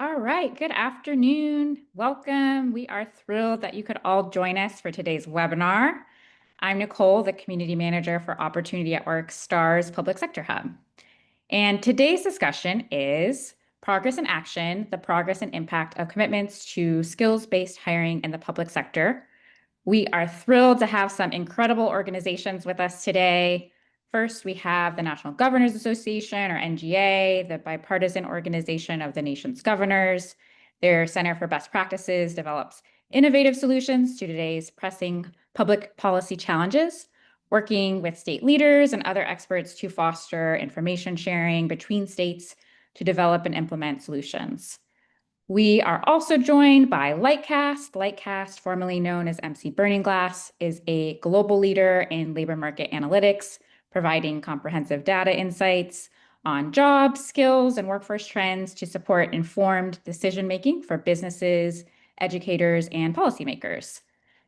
All right, good afternoon. Welcome. We are thrilled that you could all join us for today's webinar. I'm Nicole, the Community Manager for Opportunity at Work STARS Public Sector Hub. And today's discussion is Progress and Action, the progress and impact of commitments to skills-based hiring in the public sector. We are thrilled to have some incredible organizations with us today. First, we have the National Governors Association, or NGA, the bipartisan organization of the nation's governors. Their Center for Best Practices develops innovative solutions to today's pressing public policy challenges, working with state leaders and other experts to foster information sharing between states to develop and implement solutions. We are also joined by Lightcast. Lightcast, formerly known as MC Burning Glass, is a global leader in labor market analytics, providing comprehensive data insights on jobs, skills, and workforce trends to support informed decision-making for businesses, educators, and policymakers.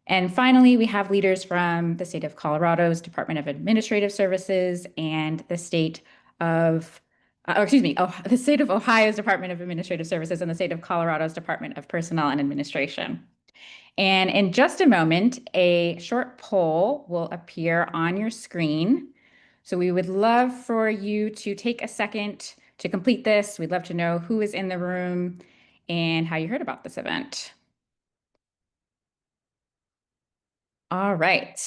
And finally, we have leaders from the state of Colorado's Department of Administrative Services and the state of the state of Ohio's Department of Administrative Services and the state of Colorado's Department of Personnel and Administration. And in just a moment, a short poll will appear on your screen. So we would love for you to take a second to complete this. We'd love to know who is in the room and how you heard about this event. All right.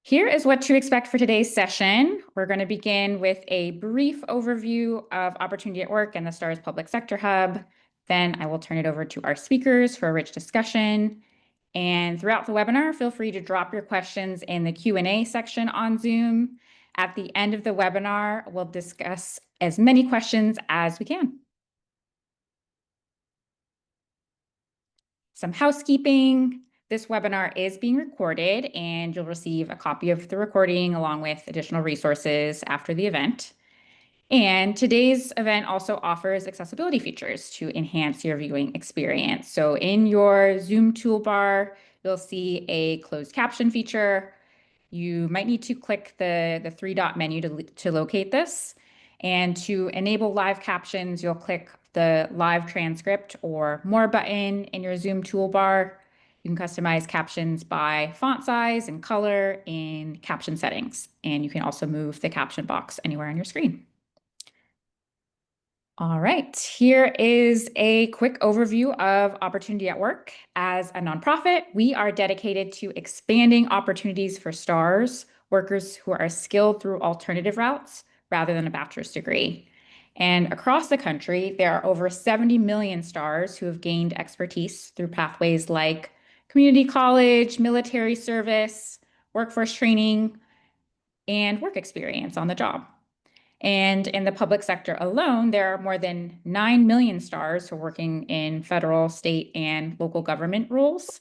Here is what to expect for today's session. We're going to begin with a brief overview of Opportunity at Work and the STARS Public Sector Hub. Then I will turn it over to our speakers for a rich discussion. And throughout the webinar, feel free to drop your questions in the Q&A section on Zoom. At the end of the webinar, we'll discuss as many questions as we can. Some housekeeping. This webinar is being recorded, and you'll receive a copy of the recording along with additional resources after the event. And today's event also offers accessibility features to enhance your viewing experience. So in your Zoom toolbar, you'll see a closed caption feature. You might need to click the three-dot menu to locate this. And to enable live captions, you'll click the live transcript or more button in your Zoom toolbar. You can customize captions by font size and color in caption settings. And you can also move the caption box anywhere on your screen. All right, here is a quick overview of Opportunity at Work. As a nonprofit, we are dedicated to expanding opportunities for STARS, workers who are skilled through alternative routes rather than a bachelor's degree. And across the country, there are over 70 million STARS who have gained expertise through pathways like community college, military service, workforce training, and work experience on the job. And in the public sector alone, there are more than 9 million STARS who are working in federal, state, and local government roles.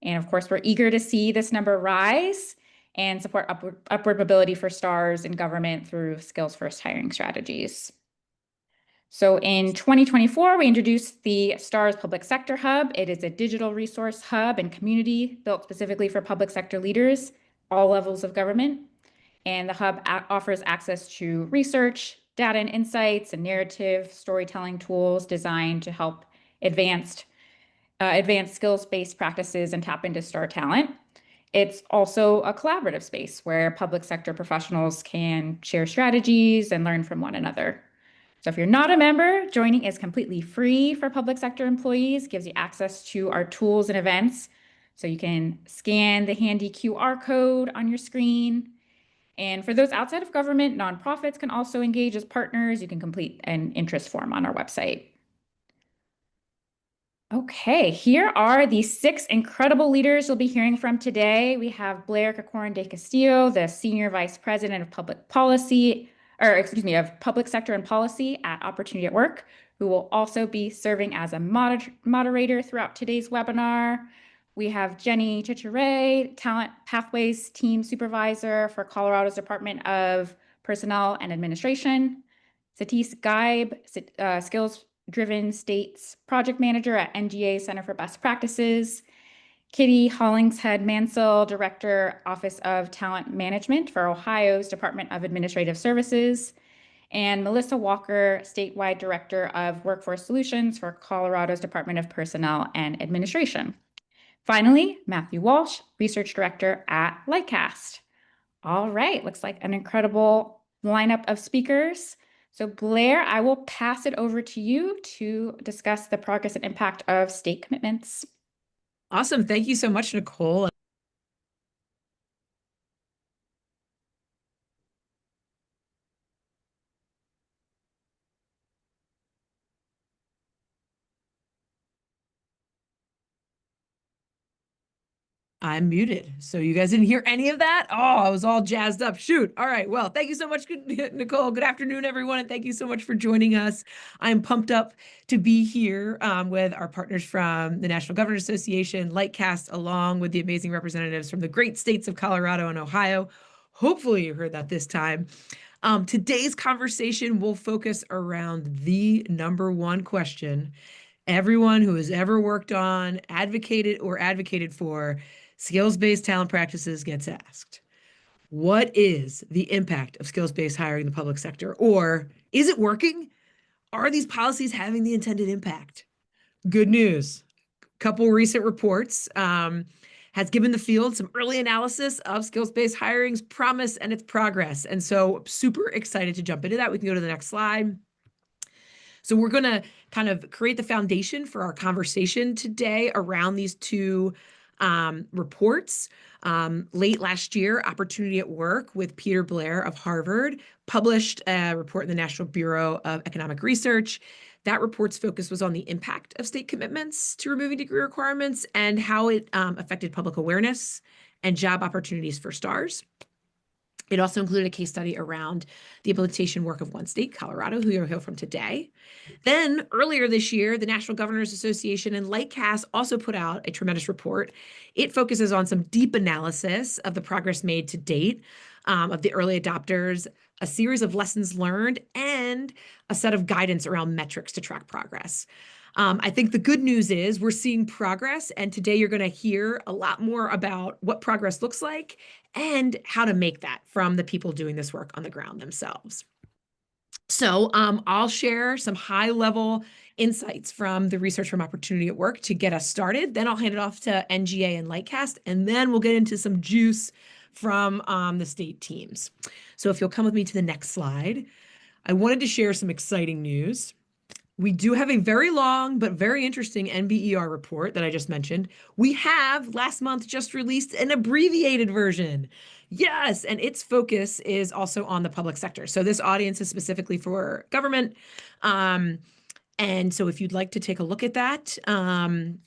And of course, we're eager to see this number rise and support upward mobility for STARS in government through skills-first hiring strategies. So in 2024, we introduced the STARS Public Sector Hub. It is a digital resource hub and community built specifically for public sector leaders, all levels of government. And the hub offers access to research, data and insights, and narrative storytelling tools designed to help advance skills-based practices and tap into STAR talent. It's also a collaborative space where public sector professionals can share strategies and learn from one another. So if you're not a member, joining is completely free for public sector employees, gives you access to our tools and events. So you can scan the handy QR code on your screen. And for those outside of government, nonprofits can also engage as partners. You can complete an interest form on our website. Okay, here are the 6 incredible leaders you'll be hearing from today. We have Blair Cacoran de Castillo, the Senior Vice President of Public Policy, of Public Sector and Policy at Opportunity at Work, who will also be serving as a moderator throughout today's webinar. We have Jenny Chichare, Talent Pathways Team Supervisor for Colorado's Department of Personnel and Administration. Satish Gaib, Skills-Driven States Project Manager at NGA Center for Best Practices. Kitty Hollingshead Mansell, Director, Office of Talent Management for Ohio's Department of Administrative Services. and Melissa Walker, statewide director of workforce solutions for Colorado's Department of Personnel and Administration. Finally, Matthew Walsh, research director at Lightcast. All right, looks like an incredible lineup of speakers. So Blair, I will pass it over to you to discuss the progress and impact of state commitments. Awesome. Thank you so much, Nicole. I'm muted. So you guys didn't hear any of that? Oh, I was all jazzed up. Shoot. All right. Well, thank you so much, Nicole. Good afternoon, everyone. And thank you so much for joining us. I'm pumped up to be here with our partners from the National Governors Association, Lightcast, along with the amazing representatives from the great states of Colorado and Ohio. Hopefully you heard that this time. Today's conversation will focus around the number one question everyone who has ever worked on, advocated for skills-based talent practices gets asked. What is the impact of skills-based hiring in the public sector? Or is it working? Are these policies having the intended impact? Good news. A couple recent reports has given the field some early analysis of skills-based hiring's promise and its progress. And so super excited to jump into that. We can go to the next slide. So we're going to kind of create the foundation for our conversation today around these two reports. Late last year, Opportunity at Work with Peter Blair of Harvard published a report in the National Bureau of Economic Research. That report's focus was on the impact of state commitments to removing degree requirements and how it affected public awareness and job opportunities for STARS. It also included a case study around the implementation work of one state, Colorado, who you'll hear from today. Then earlier this year, the National Governors Association and Lightcast also put out a tremendous report. It focuses on some deep analysis of the progress made to date of the early adopters, a series of lessons learned, and a set of guidance around metrics to track progress. I think the good news is we're seeing progress, and today you're going to hear a lot more about what progress looks like and how to make that from the people doing this work on the ground themselves. So I'll share some high-level insights from the research from Opportunity at Work to get us started. Then I'll hand it off to NGA and Lightcast, and then we'll get into some juice from the state teams. So if you'll come with me to the next slide, I wanted to share some exciting news. We do have a very long but very interesting NBER report that I just mentioned. We have last month just released an abbreviated version. Yes, and its focus is also on the public sector. So this audience is specifically for government. And so if you'd like to take a look at that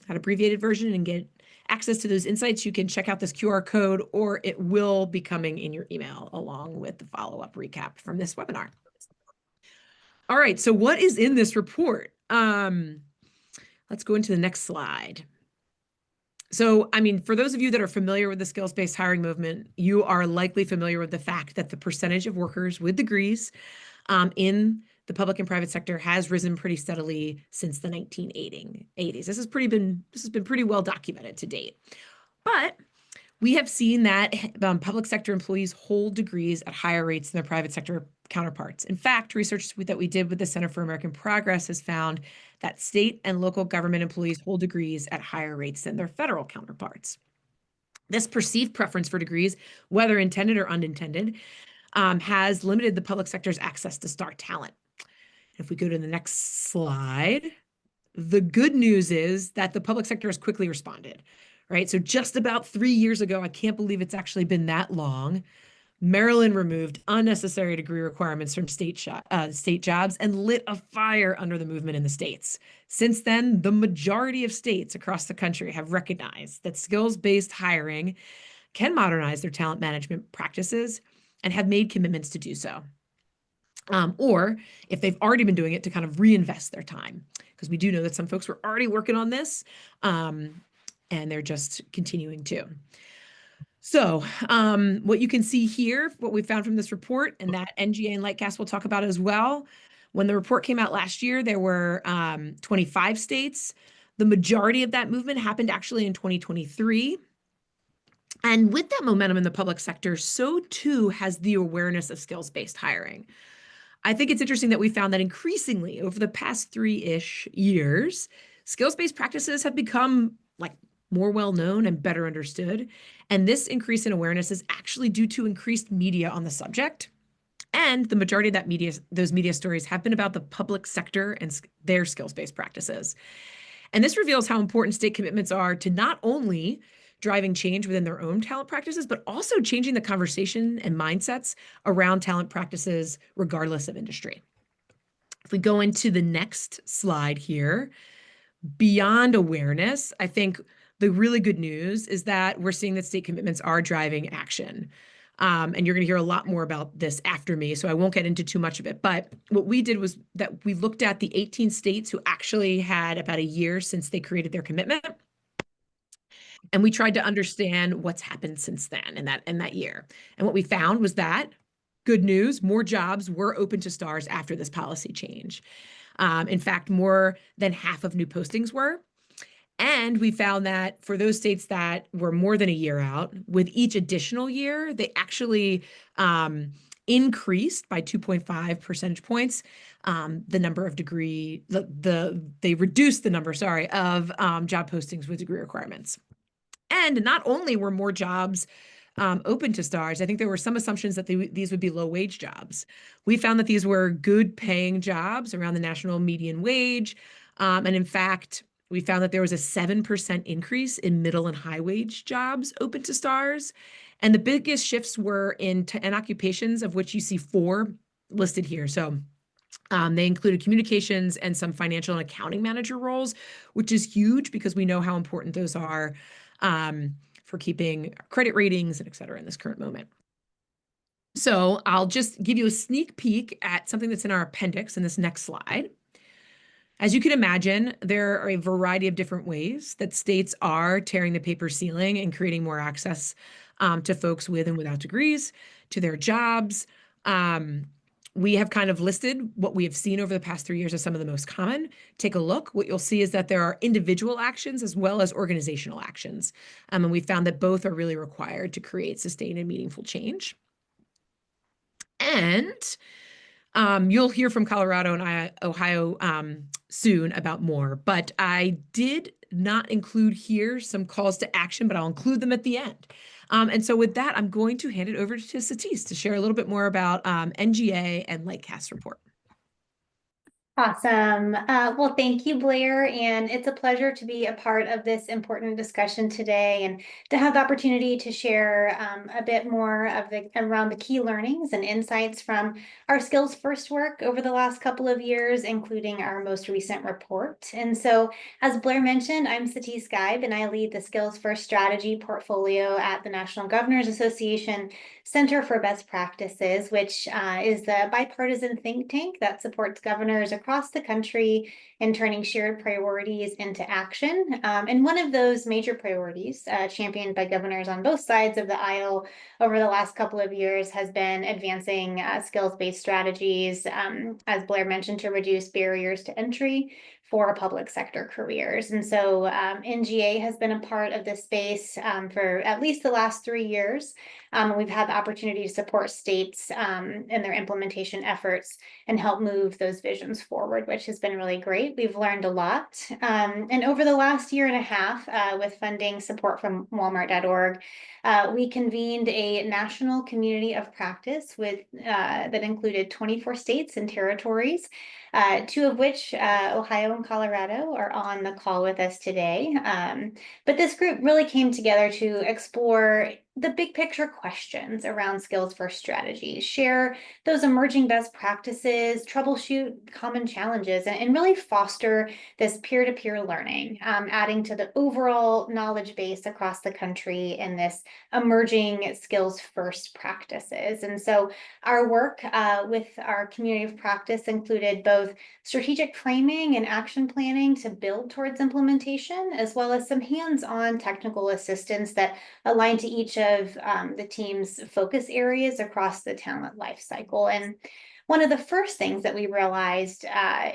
abbreviated version and get access to those insights, you can check out this QR code, or it will be coming in your email along with the follow-up recap from this webinar. All right, so what is in this report? Let's go into the next slide. So, I mean, for those of you that are familiar with the skills-based hiring movement, you are likely familiar with the fact that the percentage of workers with degrees in the public and private sector has risen pretty steadily since the 1980s. This has been pretty well documented to date. But we have seen that public sector employees hold degrees at higher rates than their private sector counterparts. In fact, research that we did with the Center for American Progress has found that state and local government employees hold degrees at higher rates than their federal counterparts. This perceived preference for degrees, whether intended or unintended, has limited the public sector's access to star talent. If we go to the next slide, the good news is that the public sector has quickly responded, right? So just about 3 years ago, I can't believe it's actually been that long, Maryland removed unnecessary degree requirements from state jobs and lit a fire under the movement in the states. Since then, the majority of states across the country have recognized that skills-based hiring can modernize their talent management practices and have made commitments to do so. Or if they've already been doing it, to kind of reinvest their time, because we do know that some folks were already working on this and they're just continuing to. So what you can see here, what we found from this report, and that NGA and Lightcast will talk about as well. When the report came out last year, there were 25 states. The majority of that movement happened actually in 2023. And with that momentum in the public sector, so too has the awareness of skills-based hiring. I think it's interesting that we found that increasingly over the past 3-ish years, skills-based practices have become like more well known and better understood. And this increase in awareness is actually due to increased media on the subject. And the majority of those media stories have been about the public sector and their skills-based practices. And this reveals how important state commitments are to not only driving change within their own talent practices, but also changing the conversation and mindsets around talent practices, regardless of industry. If we go into the next slide here, beyond awareness, I think the really good news is that we're seeing that state commitments are driving action. And you're going to hear a lot more about this after me, so I won't get into too much of it. But what we did was that we looked at the 18 states who actually had about a year since they created their commitment. And we tried to understand what's happened since then in that year. And what we found was that, good news, more jobs were open to STARS after this policy change. In fact, more than half of new postings were. And we found that for those states that were more than a year out, with each additional year, they actually increased by 2.5 percentage points the number of they reduced the number, of job postings with degree requirements. And not only were more jobs open to STARS, I think there were some assumptions that these would be low wage jobs. We found that these were good paying jobs around the national median wage. And in fact, we found that there was a 7% increase in middle and high wage jobs open to STARS. And the biggest shifts were in occupations, of which you see 4 listed here. So they included communications and some financial and accounting manager roles, which is huge because we know how important those are for keeping credit ratings and et cetera in this current moment. So I'll just give you a sneak peek at something that's in our appendix in this next slide. As you can imagine, there are a variety of different ways that states are tearing the paper ceiling and creating more access to folks with and without degrees, to their jobs. We have kind of listed what we have seen over the past 3 years as some of the most common. Take a look. What you'll see is that there are individual actions as well as organizational actions. And we found that both are really required to create sustained and meaningful change. And you'll hear from Colorado and Ohio soon about more, but I did not include here some calls to action, but I'll include them at the end. And so with that, I'm going to hand it over to Satis to share a little bit more about NGA and Lightcast report. Awesome. Well, thank you, Blair. And it's a pleasure to be a part of this important discussion today and to have the opportunity to share a bit more of around the key learnings and insights from our skills first work over the last couple of years, including our most recent report. And so, as Blair mentioned, I'm Satis Gaib, and I lead the Skills First Strategy portfolio at the National Governors Association Center for Best Practices, which is the bipartisan think tank that supports governors across the country in turning shared priorities into action. And one of those major priorities championed by governors on both sides of the aisle over the last couple of years has been advancing skills-based strategies, as Blair mentioned, to reduce barriers to entry for public sector careers. And so NGA has been a part of this space for at least the last 3 years. We've had the opportunity to support states in their implementation efforts and help move those visions forward, which has been really great. We've learned a lot. And over the last year and a half, with funding support from Walmart.org, we convened a national community of practice that included 24 states and territories, 2 of which, Ohio and Colorado, are on the call with us today. But this group really came together to explore the big picture questions around skills first strategies, share those emerging best practices, troubleshoot common challenges, and really foster this peer-to-peer learning, adding to the overall knowledge base across the country in this emerging skills first practices. And so our work with our community of practice included both strategic framing and action planning to build towards implementation, as well as some hands-on technical assistance that align to each of the team's focus areas across the talent lifecycle. And one of the first things that we realized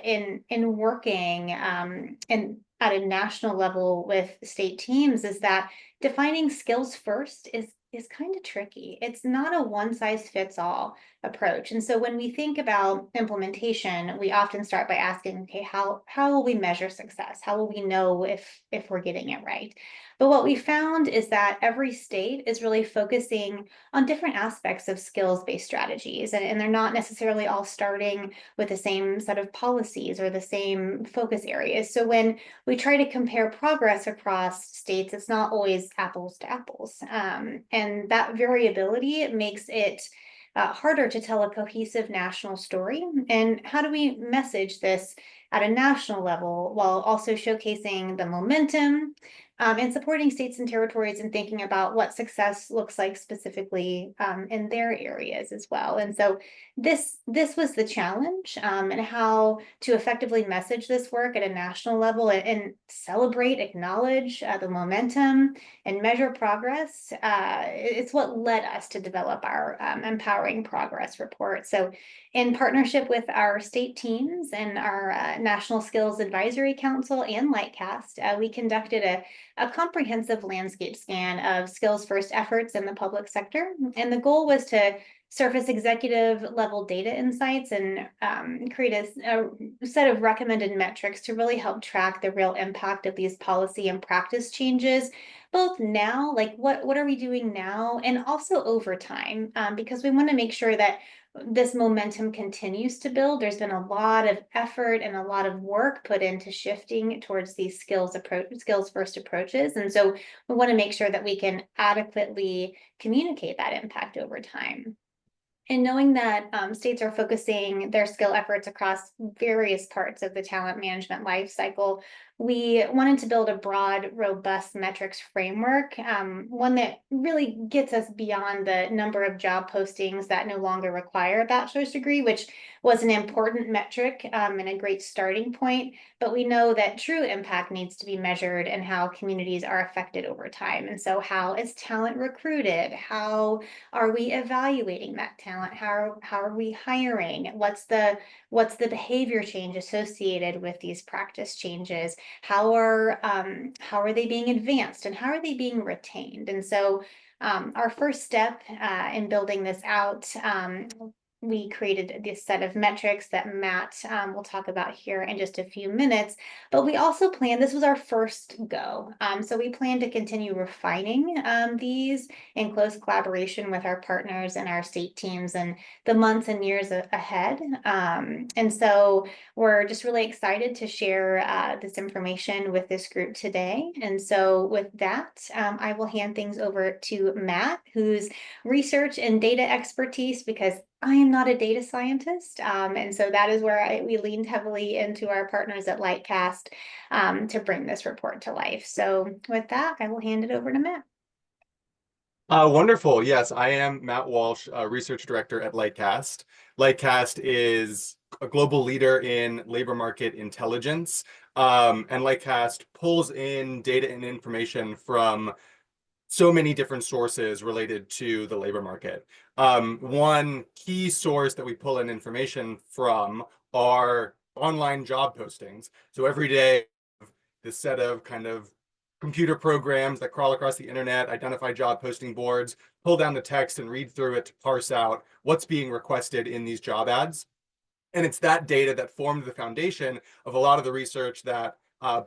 in working at a national level with state teams is that defining skills first is is kind of tricky. It's not a one size fits all approach. And so when we think about implementation, we often start by asking, okay, how will we measure success? How will we know if we're getting it right? But what we found is that every state is really focusing on different aspects of skills-based strategies, and they're not necessarily all starting with the same set of policies or the same focus areas. So when we try to compare progress across states, it's not always apples to apples. And that variability makes it harder to tell a cohesive national story. And how do we message this at a national level while also showcasing the momentum and supporting states and territories and thinking about what success looks like specifically in their areas as well. And so this was the challenge, and how to effectively message this work at a national level and celebrate, acknowledge the momentum and measure progress. It's what led us to develop our Empowering Progress report. So in partnership with our state teams and our National Skills Advisory Council and Lightcast, we conducted a comprehensive landscape scan of skills first efforts in the public sector. And the goal was to surface executive level data insights and create a set of recommended metrics to really help track the real impact of these policy and practice changes, both now, like what are we doing now, and also over time, because we want to make sure that this momentum continues to build. There's been a lot of effort and a lot of work put into shifting towards these skills first approaches. And so we want to make sure that we can adequately communicate that impact over time. And knowing that states are focusing their skill efforts across various parts of the talent management life cycle, we wanted to build a broad, robust metrics framework, one that really gets us beyond the number of job postings that no longer require a bachelor's degree, which was an important metric and a great starting point. But we know that true impact needs to be measured in how communities are affected over time. And so how is talent recruited? How are we evaluating that talent? How are we hiring? What's the behavior change associated with these practice changes? How are they being advanced, and how are they being retained? And so our first step in building this out, we created this set of metrics that Matt will talk about here in just a few minutes, but we also planned, this was our first go. So we plan to continue refining these in close collaboration with our partners and our state teams in the months and years ahead. And so we're just really excited to share this information with this group today. And so with that, I will hand things over to Matt, whose research and data expertise, because I am not a data scientist, and so that is where we leaned heavily into our partners at Lightcast to bring this report to life. So with that, I will hand it over to Matt. Wonderful. Yes, I am Matt Walsh, Research Director at Lightcast. Lightcast is a global leader in labor market intelligence, and Lightcast pulls in data and information from so many different sources related to the labor market. One key source that we pull in information from are online job postings. So every day, this set of kind of computer programs that crawl across the internet, identify job posting boards, pull down the text and read through it to parse out what's being requested in these job ads. And it's that data that formed the foundation of a lot of the research that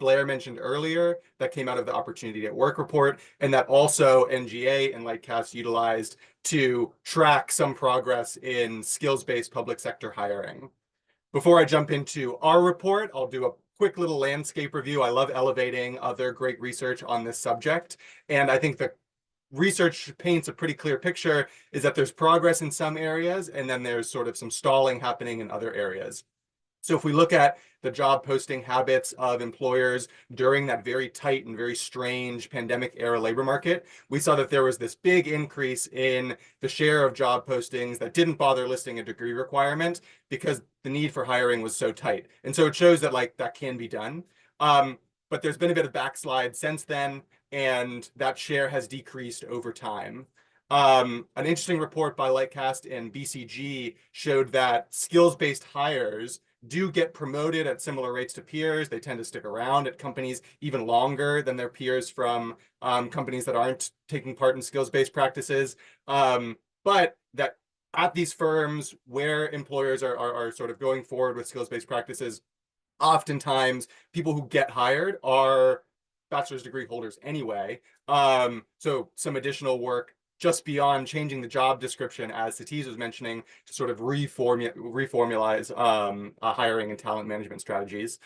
Blair mentioned earlier that came out of the Opportunity at Work report, and that also NGA and Lightcast utilized to track some progress in skills-based public sector hiring. Before I jump into our report, I'll do a quick little landscape review. I love elevating other great research on this subject, and I think the research paints a pretty clear picture is that there's progress in some areas, and then there's sort of some stalling happening in other areas. So if we look at the job posting habits of employers during that very tight and very strange pandemic era labor market, we saw that there was this big increase in the share of job postings that didn't bother listing a degree requirement because the need for hiring was so tight. And so it shows that that can be done. But there's been a bit of backslide since then, and that share has decreased over time. An interesting report by Lightcast and BCG showed that skills-based hires do get promoted at similar rates to peers. They tend to stick around at companies even longer than their peers from companies that aren't taking part in skills-based practices. But that at these firms where employers are sort of going forward with skills-based practices, oftentimes people who get hired are bachelor's degree holders anyway. So some additional work just beyond changing the job description, as Satish was mentioning, to sort of reformulate hiring and talent management strategies.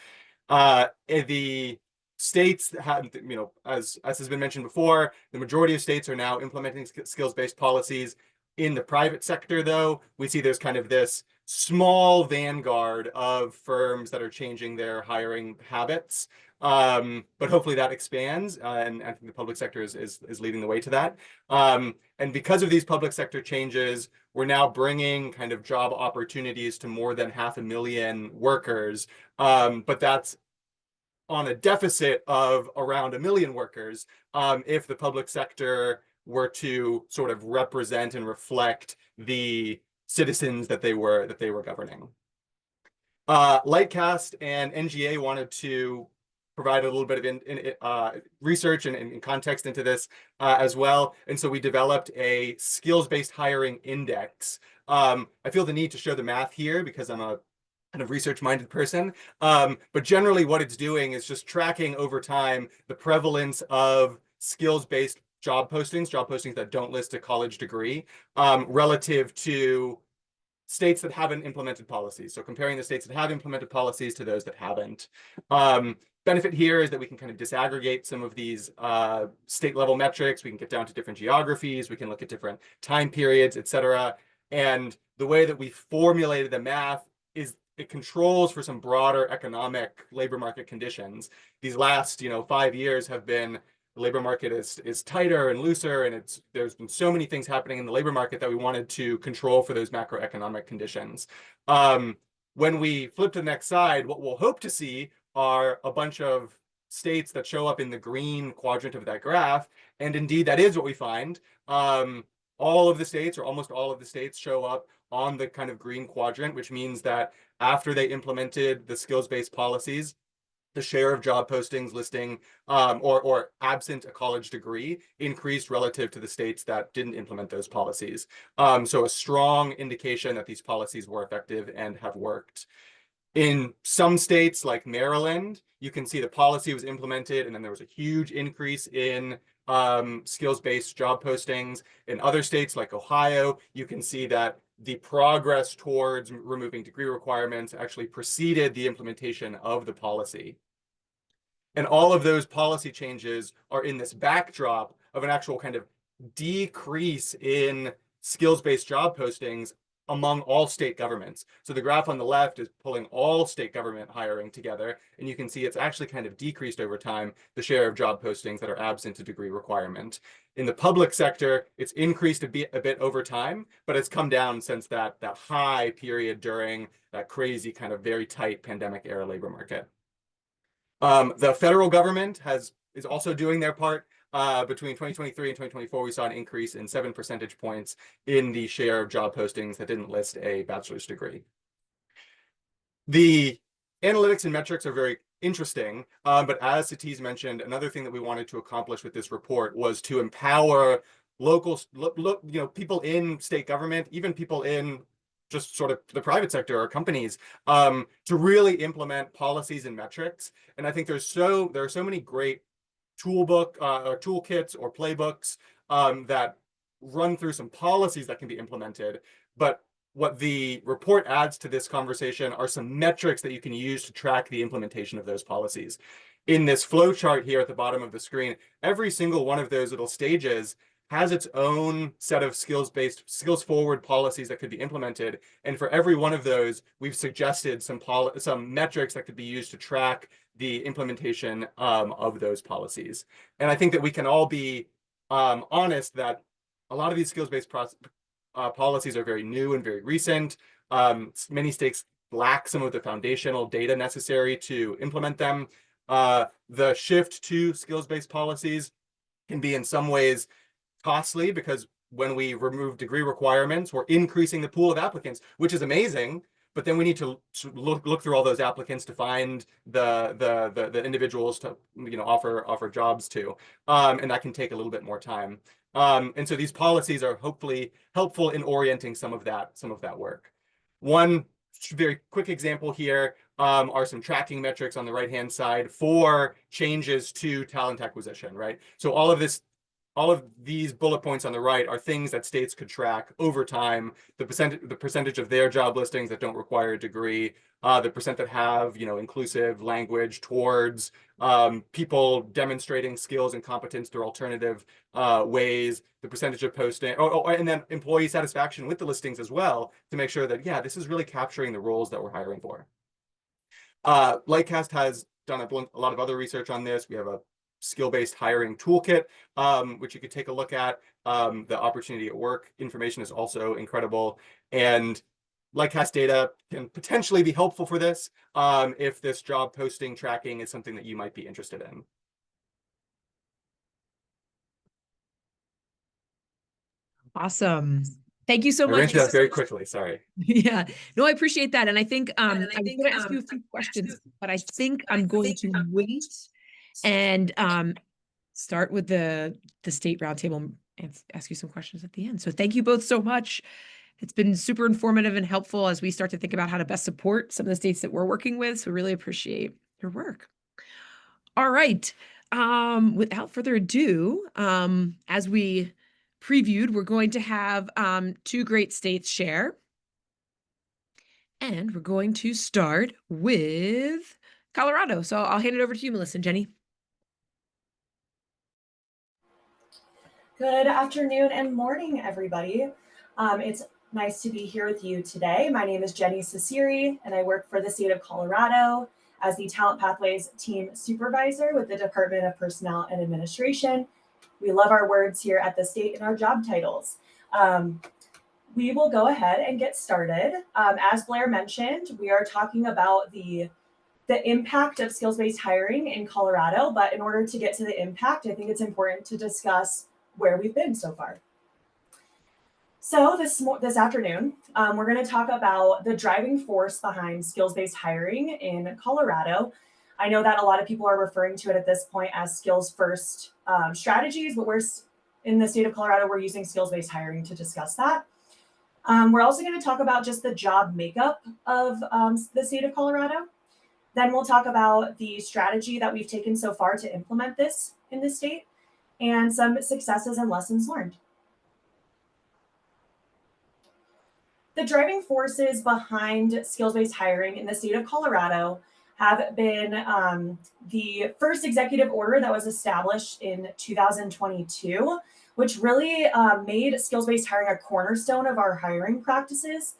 The states that have, as has been mentioned before, the majority of states are now implementing skills-based policies. In the private sector, though, we see there's kind of this small vanguard of firms that are changing their hiring habits. But hopefully that expands, and I think the public sector is leading the way to that. And because of these public sector changes, we're now bringing kind of job opportunities to more than 500,000 workers. But that's on a deficit of around 1 million workers if the public sector were to sort of represent and reflect the citizens that they were governing. Lightcast and NGA wanted to provide a little bit of research and context into this as well. And so we developed a skills-based hiring index. I feel the need to show the math here because I'm a kind of research-minded person. But generally what it's doing is just tracking over time the prevalence of skills-based job postings that don't list a college degree, relative to states that haven't implemented policies. So comparing the states that have implemented policies to those that haven't. Benefit here is that we can kind of disaggregate some of these state level metrics. We can get down to different geographies. We can look at different time periods, et cetera. And the way that we formulated the math is it controls for some broader economic labor market conditions. These last 5 years have been, the labor market is tighter and looser, and there's been so many things happening in the labor market that we wanted to control for those macroeconomic conditions. When we flip to the next side, what we'll hope to see are a bunch of states that show up in the green quadrant of that graph, and indeed that is what we find. All of the states, or almost all of the states, show up on the kind of green quadrant, which means that after they implemented the skills-based policies, the share of job postings listing or absent a college degree increased relative to the states that didn't implement those policies. So a strong indication that these policies were effective and have worked. In some states like Maryland, you can see the policy was implemented and then there was a huge increase in skills-based job postings. In other states like Ohio, you can see that the progress towards removing degree requirements actually preceded the implementation of the policy. And all of those policy changes are in this backdrop of an actual kind of decrease in skills-based job postings among all state governments. So the graph on the left is pulling all state government hiring together, and you can see it's actually kind of decreased over time, the share of job postings that are absent a degree requirement. In the public sector, it's increased a bit over time, but it's come down since that high period during that crazy kind of very tight pandemic era labor market. The federal government is also doing their part. Between 2023 and 2024, we saw an increase in 7 percentage points in the share of job postings that didn't list a bachelor's degree. The analytics and metrics are very interesting, but as Satish mentioned, another thing that we wanted to accomplish with this report was to empower local, people in state government, even people in just sort of the private sector or companies, to really implement policies and metrics. And I think there are so many great toolkits or playbooks that run through some policies that can be implemented. But what the report adds to this conversation are some metrics that you can use to track the implementation of those policies. In this flow chart here at the bottom of the screen, every single one of those little stages has its own set of skills forward policies that could be implemented. And for every one of those, we've suggested some metrics that could be used to track the implementation of those policies. And I think that we can all be honest that a lot of these skills-based policies are very new and very recent. Many states lack some of the foundational data necessary to implement them. The shift to skills-based policies can be in some ways costly because when we remove degree requirements, we're increasing the pool of applicants, which is amazing. But then we need to look through all those applicants to find the individuals to offer jobs to, and that can take a little bit more time. And so these policies are hopefully helpful in orienting some of that work. One very quick example here are some tracking metrics on the right-hand side for changes to talent acquisition, right? So all of these bullet points on the right are things that states could track over time: the percentage of their job listings that don't require a degree, the percent that have inclusive language towards people demonstrating skills and competence through alternative ways, the percentage of posting, and then employee satisfaction with the listings as well, to make sure that, yeah, this is really capturing the roles that we're hiring for. Lightcast has done a lot of other research on this. We have a skill-based hiring toolkit, which you could take a look at. The opportunity at work information is also incredible. And Lightcast data can potentially be helpful for this if this job posting tracking is something that you might be interested in. Awesome. Thank you so I much. ran through that very quickly, sorry. Yeah, no, I appreciate that. And I think I was going to ask you a few questions, but I think I'm going to wait and start with the state roundtable and ask you some questions at the end. So thank you both so much. It's been super informative and helpful as we start to think about how to best support some of the states that we're working with. So really appreciate your work. All right. Without further ado, as we previewed, we're going to have two great states share. And we're going to start with Colorado. So I'll hand it over to you, Melissa and Jenny. Good afternoon and morning, everybody. It's nice to be here with you today. My name is Jenny Cesiri, and I work for the state of Colorado as the Talent Pathways Team Supervisor with the Department of Personnel and Administration. We love our words here at the state and our job titles. We will go ahead and get started. As Blair mentioned, we are talking about the impact of skills-based hiring in Colorado, but in order to get to the impact, I think it's important to discuss where we've been so far. So this afternoon, we're going to talk about the driving force behind skills-based hiring in Colorado. I know that a lot of people are referring to it at this point as skills-first strategies, but in the state of Colorado, we're using skills-based hiring to discuss that. We're also going to talk about just the job makeup of the state of Colorado. Then we'll talk about the strategy that we've taken so far to implement this in the state and some successes and lessons learned. The driving forces behind skills-based hiring in the state of Colorado have been the first executive order that was established in 2022, which really made skills-based hiring a cornerstone of our hiring practices.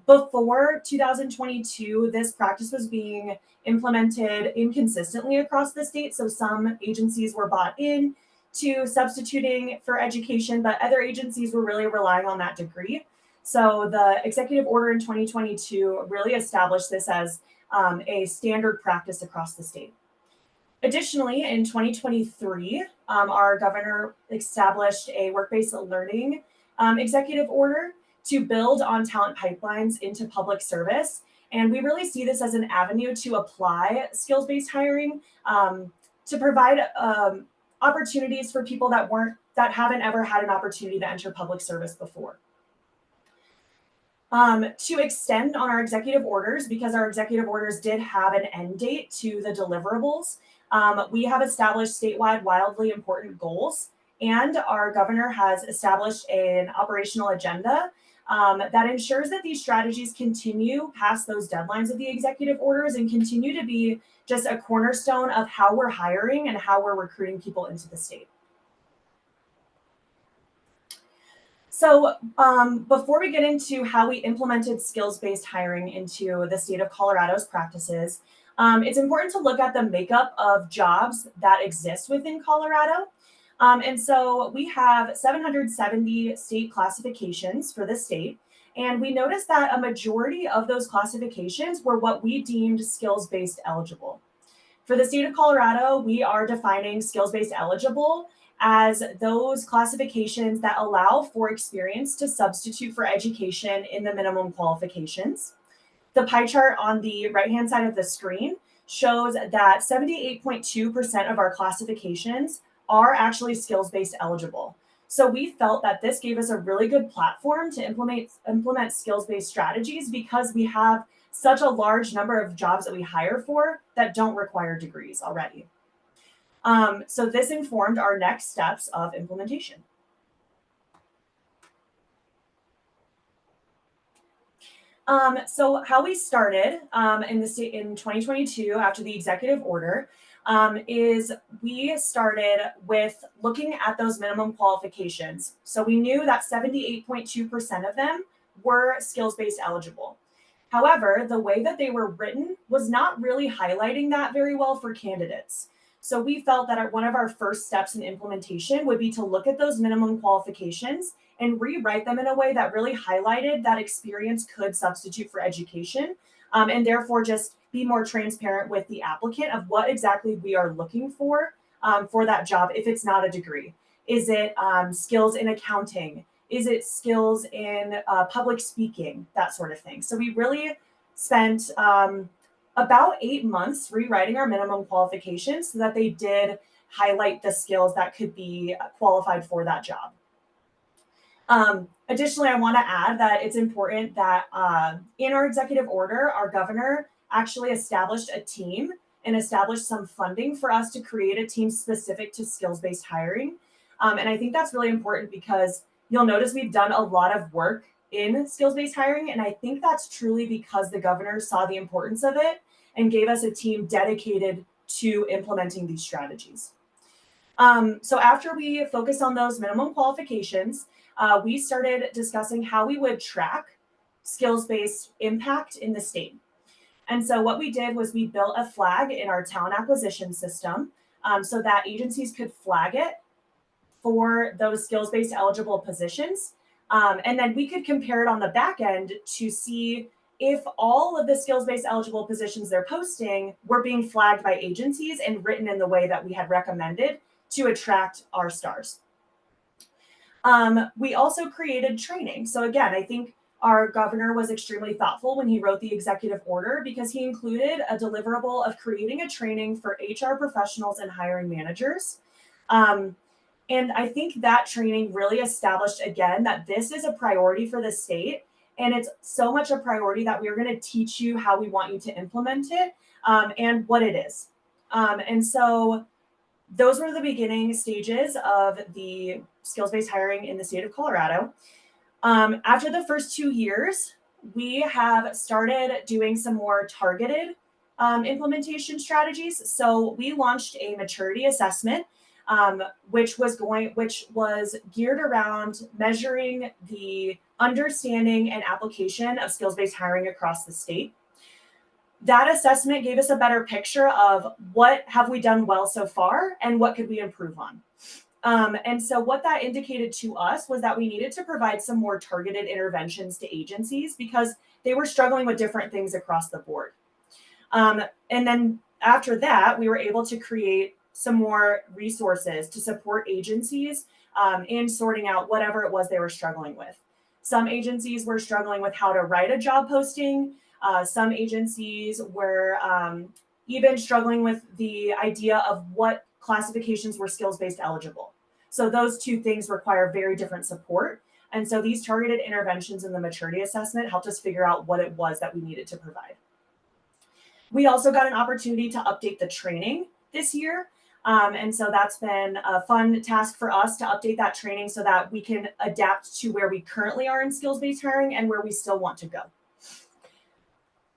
Before 2022, this practice was being implemented inconsistently across the state. So some agencies were bought in to substituting for education, but other agencies were really relying on that degree. So the executive order in 2022 really established this as a standard practice across the state. Additionally, in 2023, our governor established a work-based learning executive order to build on talent pipelines into public service. And we really see this as an avenue to apply skills-based hiring to provide opportunities for people that haven't ever had an opportunity to enter public service before. To extend on our executive orders, because our executive orders did have an end date to the deliverables, we have established statewide wildly important goals, and our governor has established an operational agenda that ensures that these strategies continue past those deadlines of the executive orders and continue to be just a cornerstone of how we're hiring and how we're recruiting people into the state. So before we get into how we implemented skills-based hiring into the state of Colorado's practices, it's important to look at the makeup of jobs that exist within Colorado. And so we have 770 state classifications for the state. And we noticed that a majority of those classifications were what we deemed skills-based eligible. For the state of Colorado, we are defining skills-based eligible as those classifications that allow for experience to substitute for education in the minimum qualifications. The pie chart on the right-hand side of the screen shows that 78.2% of our classifications are actually skills-based eligible. So we felt that this gave us a really good platform to implement skills-based strategies because we have such a large number of jobs that we hire for that don't require degrees already. So this informed our next steps of implementation. So how we started in 2022 after the executive order is we started with looking at those minimum qualifications. So we knew that 78.2% of them were skills-based eligible. However, the way that they were written was not really highlighting that very well for candidates. So we felt that one of our first steps in implementation would be to look at those minimum qualifications and rewrite them in a way that really highlighted that experience could substitute for education, and therefore just be more transparent with the applicant of what exactly we are looking for that job if it's not a degree. Is it skills in accounting? Is it skills in public speaking? That sort of thing. So we really spent about 8 months rewriting our minimum qualifications so that they did highlight the skills that could be qualified for that job. Additionally, I want to add that it's important that in our executive order, our governor actually established a team and established some funding for us to create a team specific to skills-based hiring. And I think that's really important because you'll notice we've done a lot of work in skills-based hiring. And I think that's truly because the governor saw the importance of it and gave us a team dedicated to implementing these strategies. So after we focused on those minimum qualifications, we started discussing how we would track skills-based impact in the state. And so what we did was we built a flag in our talent acquisition system so that agencies could flag it for those skills-based eligible positions. And then we could compare it on the back end to see if all of the skills-based eligible positions they're posting were being flagged by agencies and written in the way that we had recommended to attract our stars. We also created training. So again, I think our governor was extremely thoughtful when he wrote the executive order because he included a deliverable of creating a training for HR professionals and hiring managers. And I think that training really established again that this is a priority for the state. And it's so much a priority that we're going to teach you how we want you to implement it and what it is. And so those were the beginning stages of the skills-based hiring in the state of Colorado. After the first 2 years, we have started doing some more targeted implementation strategies. So we launched a maturity assessment, which was geared around measuring the understanding and application of skills-based hiring across the state. That assessment gave us a better picture of what have we done well so far and what could we improve on. And so what that indicated to us was that we needed to provide some more targeted interventions to agencies because they were struggling with different things across the board. And then after that, we were able to create some more resources to support agencies in sorting out whatever it was they were struggling with. Some agencies were struggling with how to write a job posting. Some agencies were even struggling with the idea of what classifications were skills-based eligible. So those two things require very different support. And so these targeted interventions in the maturity assessment helped us figure out what it was that we needed to provide. We also got an opportunity to update the training this year. And so that's been a fun task for us to update that training so that we can adapt to where we currently are in skills-based hiring and where we still want to go.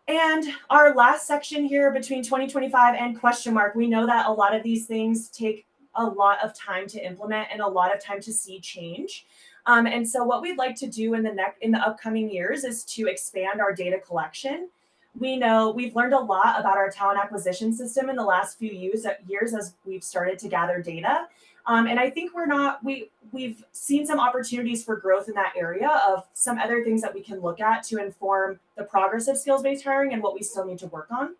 And our last section here between 2025 and question mark, we know that a lot of these things take a lot of time to implement and a lot of time to see change. And so what we'd like to do in the upcoming years is to expand our data collection. We know we've learned a lot about our talent acquisition system in the last few years as we've started to gather data. And I think we've seen some opportunities for growth in that area of some other things that we can look at to inform the progress of skills-based hiring and what we still need to work on.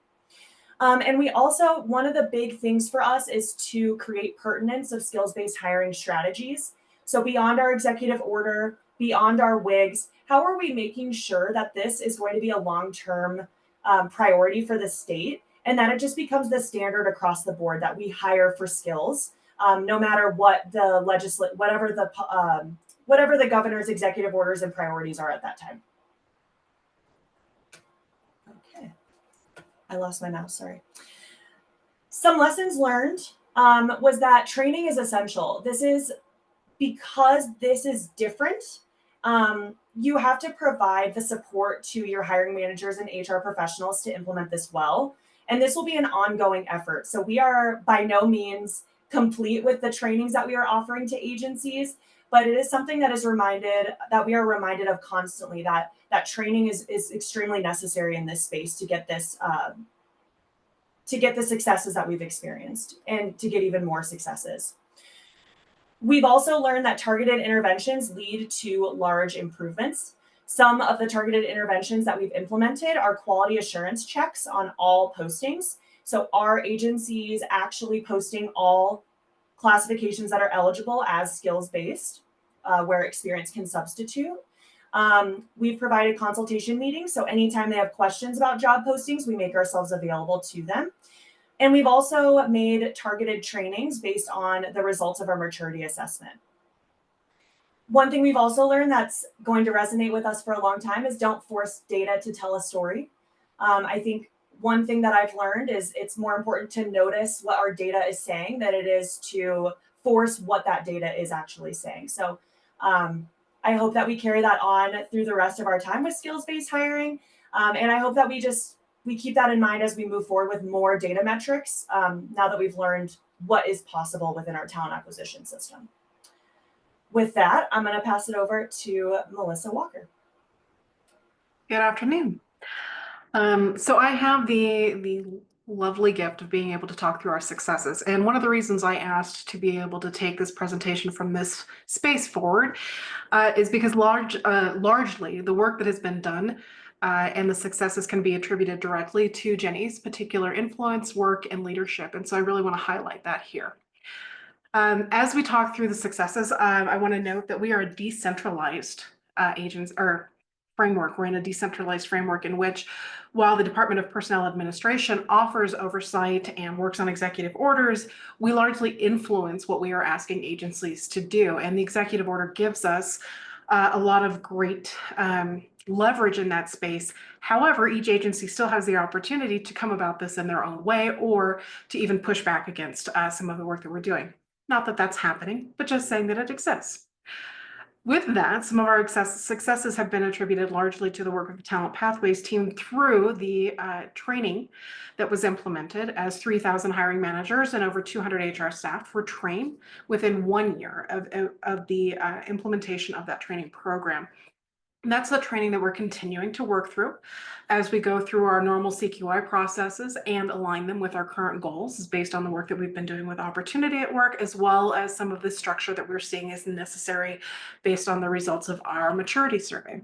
And we also, one of the big things for us is to create pertinence of skills-based hiring strategies. So beyond our executive order, beyond our WIGs, how are we making sure that this is going to be a long-term priority for the state, and that it just becomes the standard across the board that we hire for skills, no matter what the whatever the governor's executive orders and priorities are at that time. Okay, I lost my mouse, sorry. Some lessons learned was that training is essential. This is because this is different. You have to provide the support to your hiring managers and HR professionals to implement this well. And this will be an ongoing effort. So we are by no means complete with the trainings that we are offering to agencies, but it is something that we are reminded of constantly, that training is extremely necessary in this space to get this to get the successes that we've experienced and to get even more successes. We've also learned that targeted interventions lead to large improvements. Some of the targeted interventions that we've implemented are quality assurance checks on all postings. So are agencies actually posting all classifications that are eligible as skills-based, where experience can substitute? We've provided consultation meetings. So anytime they have questions about job postings, we make ourselves available to them. And we've also made targeted trainings based on the results of our maturity assessment. One thing we've also learned that's going to resonate with us for a long time is don't force data to tell a story. I think one thing that I've learned is it's more important to notice what our data is saying than it is to force what that data is actually saying. So I hope that we carry that on through the rest of our time with skills-based hiring. And I hope that we keep that in mind as we move forward with more data metrics, now that we've learned what is possible within our talent acquisition system. With that, I'm going to pass it over to Melissa Walker. Good afternoon. So I have the lovely gift of being able to talk through our successes. And one of the reasons I asked to be able to take this presentation from this space forward is because largely the work that has been done and the successes can be attributed directly to Jenny's particular influence, work, and leadership. And so I really want to highlight that here. As we talk through the successes, I want to note that we are a decentralized framework. We're in a decentralized framework in which, while the Department of Personnel Administration offers oversight and works on executive orders, we largely influence what we are asking agencies to do. And the executive order gives us a lot of great leverage in that space. However, each agency still has the opportunity to come about this in their own way or to even push back against some of the work that we're doing. Not that that's happening, but just saying that it exists. With that, some of our successes have been attributed largely to the work of the Talent Pathways team through the training that was implemented, as 3,000 hiring managers and over 200 HR staff were trained within 1 year of the implementation of that training program. And that's the training that we're continuing to work through as we go through our normal CQI processes and align them with our current goals based on the work that we've been doing with Opportunity at Work, as well as some of the structure that we're seeing is necessary based on the results of our maturity survey.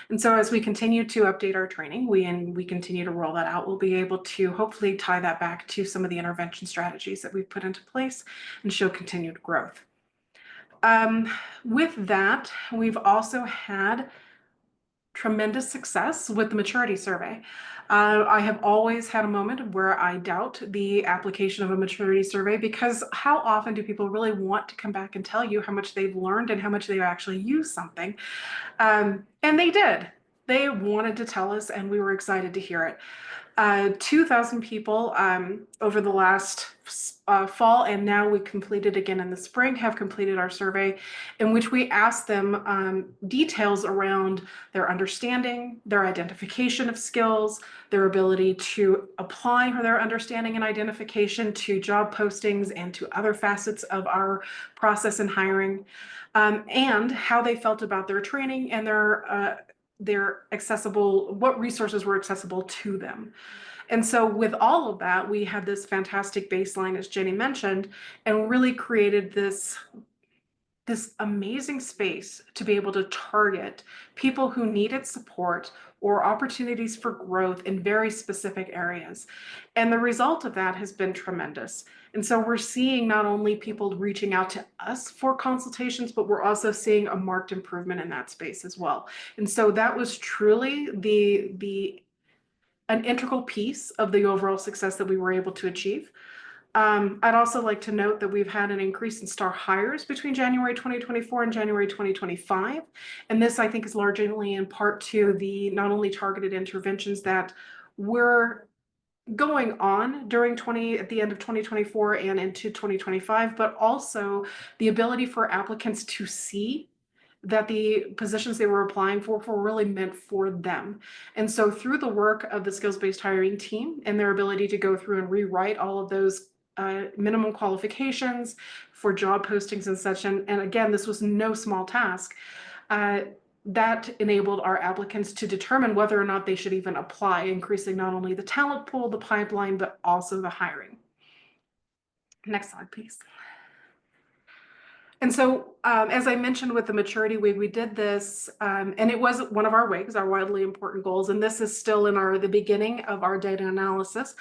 And so as we continue to update our training, we continue to roll that out, we'll be able to hopefully tie that back to some of the intervention strategies that we've put into place and show continued growth. With that, we've also had tremendous success with the maturity survey. I have always had a moment where I doubt the application of a maturity survey, because how often do people really want to come back and tell you how much they've learned and how much they've actually used something? And they did. They wanted to tell us, and we were excited to hear it. 2,000 people over the last fall, and now we completed again in the spring, have completed our survey in which we asked them details around their understanding, their identification of skills, their ability to apply for their understanding and identification to job postings and to other facets of our process in hiring, and how they felt about their training and what resources were accessible to them. And so with all of that, we had this fantastic baseline, as Jenny mentioned, and really created this this amazing space to be able to target people who needed support or opportunities for growth in very specific areas. And the result of that has been tremendous. And so we're seeing not only people reaching out to us for consultations, but we're also seeing a marked improvement in that space as well. And so that was truly an integral piece of the overall success that we were able to achieve. I'd also like to note that we've had an increase in STAR hires between January 2024 and January 2025. And this, I think, is largely in part to the not only targeted interventions that were going on at the end of 2024 and into 2025, but also the ability for applicants to see that the positions they were applying for were really meant for them. And so through the work of the skills-based hiring team and their ability to go through and rewrite all of those minimum qualifications for job postings and such, and again, this was no small task, that enabled our applicants to determine whether or not they should even apply, increasing not only the talent pool, the pipeline, but also the hiring. Next slide, please. And so, as I mentioned with the maturity WIG, we did this, and it was one of our WIGs, our wildly important goals, and this is still in the beginning of our data analysis.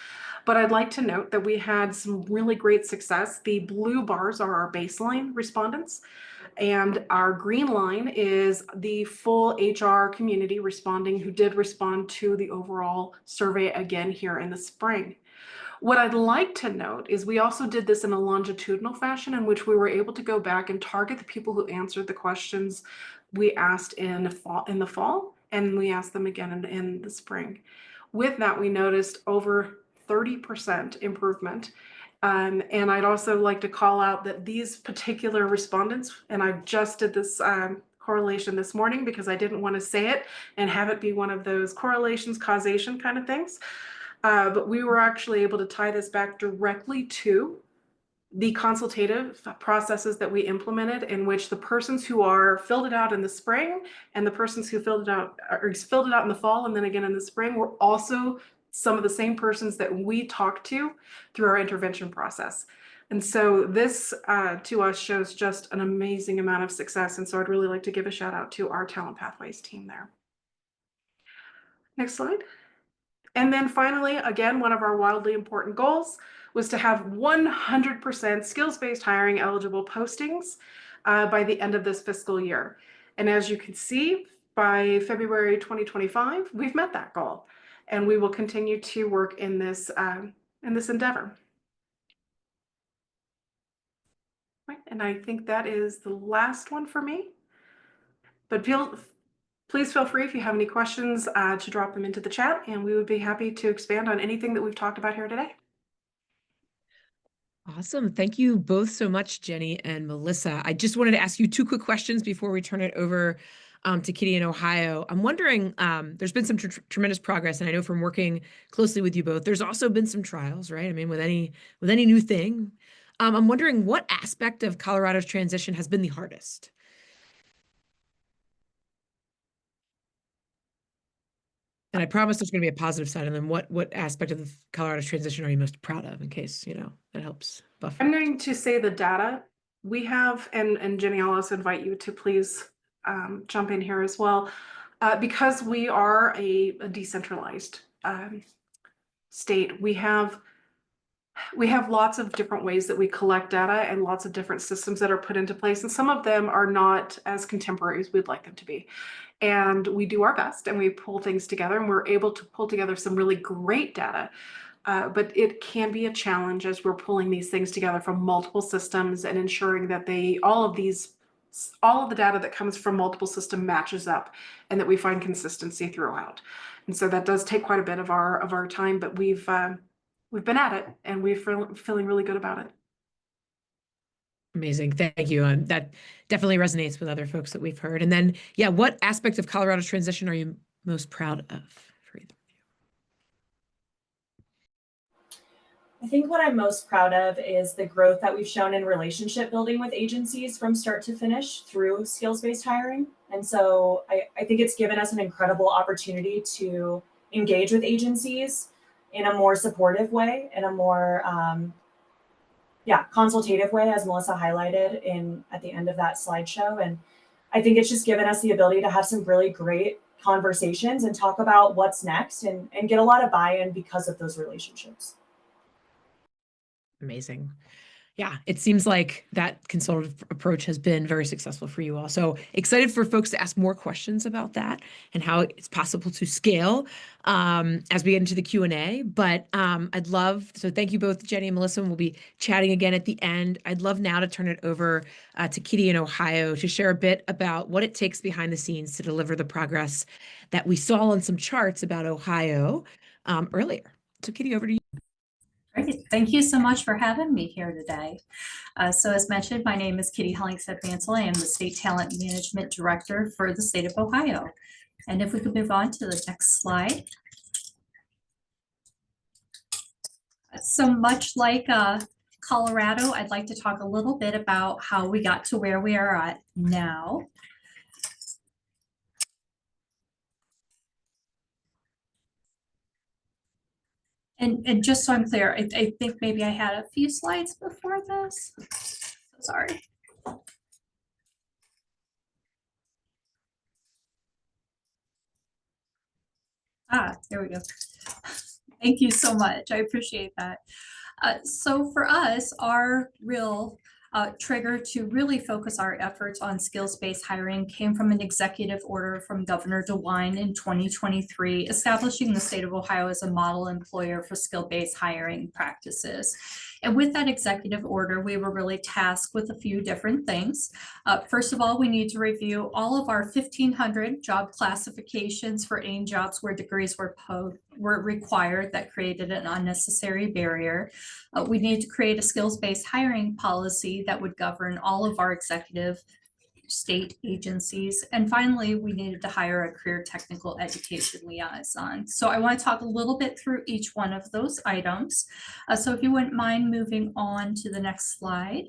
But I'd like to note that we had some really great success. The blue bars are our baseline respondents, and our green line is the full HR community responding who did respond to the overall survey again here in the spring. What I'd like to note is we also did this in a longitudinal fashion in which we were able to go back and target the people who answered the questions we asked in the fall, and we asked them again in the spring. With that, we noticed over 30% improvement. And I'd also like to call out that these particular respondents, and I just did this correlation this morning because I didn't want to say it and have it be one of those correlations, causation kind of things. But we were actually able to tie this back directly to the consultative processes that we implemented, in which the persons who filled it out in the spring and the persons who filled it out in the fall and then again in the spring were also some of the same persons that we talked to through our intervention process. And so this to us shows just an amazing amount of success. And so I'd really like to give a shout out to our Talent Pathways team there. Next slide. And then finally, again, one of our wildly important goals was to have 100% skills-based hiring eligible postings by the end of this fiscal year. And as you can see, by February 2025, we've met that goal. And we will continue to work in this endeavor. Right, and I think that is the last one for me. But please feel free if you have any questions to drop them into the chat, and we would be happy to expand on anything that we've talked about here today. Awesome. Thank you both so much, Jenny and Melissa. I just wanted to ask you two quick questions before we turn it over to Kitty in Ohio. I'm wondering, there's been some tremendous progress, and I know from working closely with you both, there's also been some trials, right? I mean, with any new thing, I'm wondering what aspect of Colorado's transition has been the hardest? And I promise there's going to be a positive side. And then what aspect of Colorado's transition are you most proud of, in case, that helps buffer? I'm going to say the data we have, and Jenny, I'll also invite you to please jump in here as well, because we are a decentralized state. We have lots of different ways that we collect data and lots of different systems that are put into place, and some of them are not as contemporary as we'd like them to be. And we do our best and we pull things together, and we're able to pull together some really great data. But it can be a challenge as we're pulling these things together from multiple systems and ensuring that all of the data that comes from multiple systems matches up and that we find consistency throughout. And so that does take quite a bit of our time, but we've been at it and we're feeling really good about it. Amazing. Thank you. That definitely resonates with other folks that we've heard. And then, yeah, what aspect of Colorado's transition are you most proud of for either of you? I think what I'm most proud of is the growth that we've shown in relationship building with agencies from start to finish through skills-based hiring. And so I think it's given us an incredible opportunity to engage with agencies in a more supportive way, in a more consultative way, as Melissa highlighted at the end of that slideshow. And I think it's just given us the ability to have some really great conversations and talk about what's next and get a lot of buy-in because of those relationships. Amazing. Yeah, it seems like that consultative approach has been very successful for you all. So excited for folks to ask more questions about that and how it's possible to scale as we get into the Q&A. But so thank you both, Jenny and Melissa, and we'll be chatting again at the end. I'd love now to turn it over to Kitty in Ohio to share a bit about what it takes behind the scenes to deliver the progress that we saw on some charts about Ohio earlier. So Kitty, over to you. Great. Thank you so much for having me here today. So as mentioned, my name is Kitty Hollingshead-Mansell. I am the State Talent Management Director for the state of Ohio. And if we could move on to the next slide. So much like Colorado, I'd like to talk a little bit about how we got to where we are at now. And just so I'm clear, I think maybe I had a few slides before this. Sorry. There we go. Thank you so much. I appreciate that. So for us, our real trigger to really focus our efforts on skills-based hiring came from an executive order from Governor DeWine in 2023, establishing the state of Ohio as a model employer for skill-based hiring practices. And with that executive order, we were really tasked with a few different things. First of all, we need to review all of our 1,500 job classifications for AIM jobs where degrees were required that created an unnecessary barrier. We need to create a skills-based hiring policy that would govern all of our executive state agencies. And finally, we needed to hire a career technical education liaison. So I want to talk a little bit through each one of those items. So if you wouldn't mind moving on to the next slide.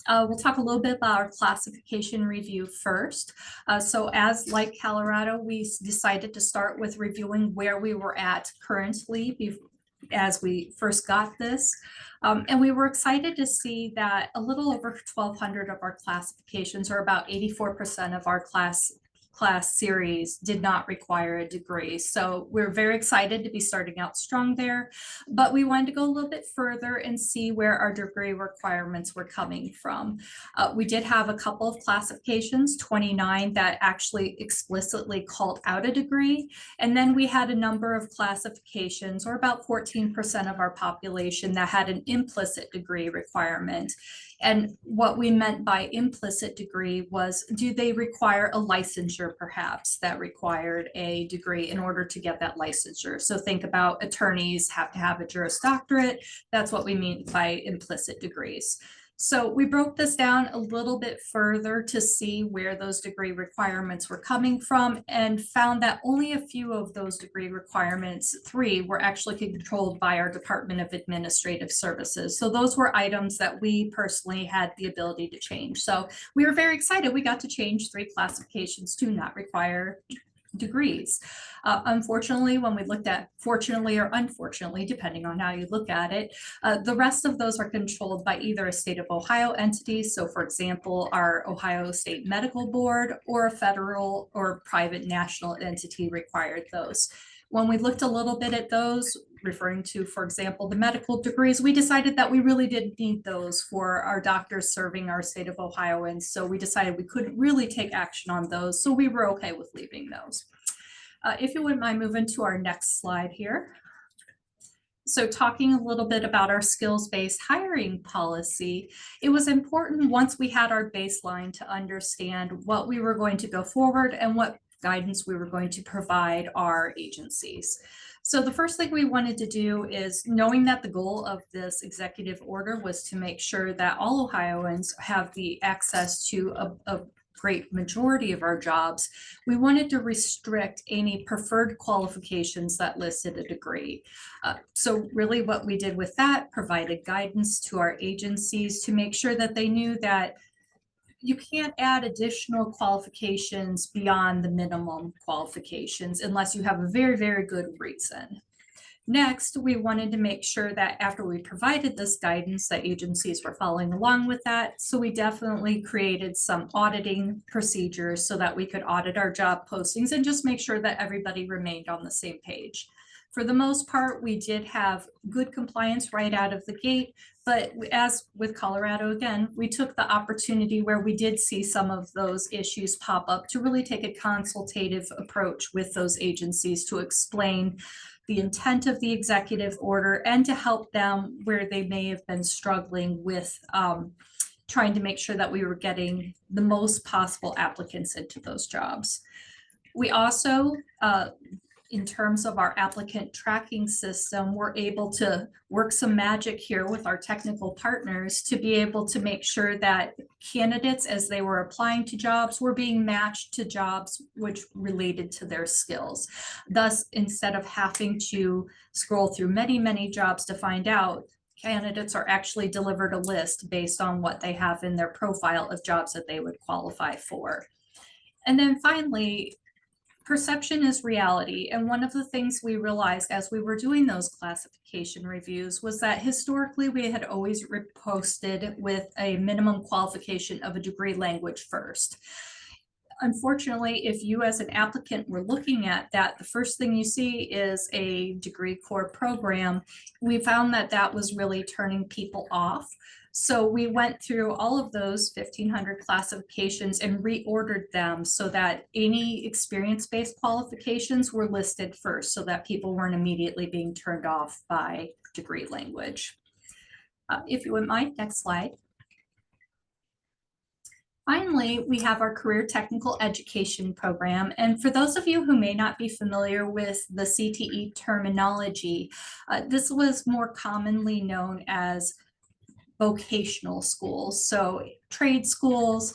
We'll talk a little bit about our classification review first. So as like Colorado, we decided to start with reviewing where we were at currently as we first got this. And we were excited to see that a little over 1,200 of our classifications, or about 84% of our class series, did not require a degree. So we're very excited to be starting out strong there, but we wanted to go a little bit further and see where our degree requirements were coming from. We did have a couple of classifications, 29 that actually explicitly called out a degree. And then we had a number of classifications, or about 14% of our population, that had an implicit degree requirement. And what we meant by implicit degree was, do they require a licensure perhaps that required a degree in order to get that licensure? So think about attorneys have to have a Juris Doctorate. That's what we mean by implicit degrees. So we broke this down a little bit further to see where those degree requirements were coming from, and found that only a few of those degree requirements, 3, were actually controlled by our Department of Administrative Services. So those were items that we personally had the ability to change. So we were very excited. We got to change 3 classifications to not require degrees. Unfortunately, when we looked at, fortunately or unfortunately, depending on how you look at it, the rest of those are controlled by either a state of Ohio entity. So for example, our Ohio State Medical Board, or a federal or private national entity required those. When we looked a little bit at those, referring to, for example, the medical degrees, we decided that we really didn't need those for our doctors serving our state of Ohio. And so we decided we couldn't really take action on those. So we were okay with leaving those. If you wouldn't mind moving to our next slide here. So talking a little bit about our skills-based hiring policy, it was important once we had our baseline to understand what we were going to go forward and what guidance we were going to provide our agencies. So the first thing we wanted to do is, knowing that the goal of this executive order was to make sure that all Ohioans have the access to a great majority of our jobs, we wanted to restrict any preferred qualifications that listed a degree. So really what we did with that, provided guidance to our agencies to make sure that they knew that you can't add additional qualifications beyond the minimum qualifications unless you have a very, very good reason. Next, we wanted to make sure that after we provided this guidance, that agencies were following along with that. So we definitely created some auditing procedures so that we could audit our job postings and just make sure that everybody remained on the same page. For the most part, we did have good compliance right out of the gate, but as with Colorado, again, we took the opportunity where we did see some of those issues pop up to really take a consultative approach with those agencies to explain the intent of the executive order and to help them where they may have been struggling with trying to make sure that we were getting the most possible applicants into those jobs. We also, in terms of our applicant tracking system, we're able to work some magic here with our technical partners to be able to make sure that candidates, as they were applying to jobs, were being matched to jobs which related to their skills. Thus, instead of having to scroll through many, many jobs to find out, candidates are actually delivered a list based on what they have in their profile of jobs that they would qualify for. And then finally, perception is reality. And one of the things we realized as we were doing those classification reviews was that historically we had always posted with a minimum qualification of a degree language first. Unfortunately, if you as an applicant were looking at that, the first thing you see is a degree core program. We found that that was really turning people off. So we went through all of those 1,500 classifications and reordered them so that any experience-based qualifications were listed first so that people weren't immediately being turned off by degree language. If you wouldn't mind, next slide. Finally, we have our career technical education program. And for those of you who may not be familiar with the CTE terminology, this was more commonly known as vocational schools, so trade schools,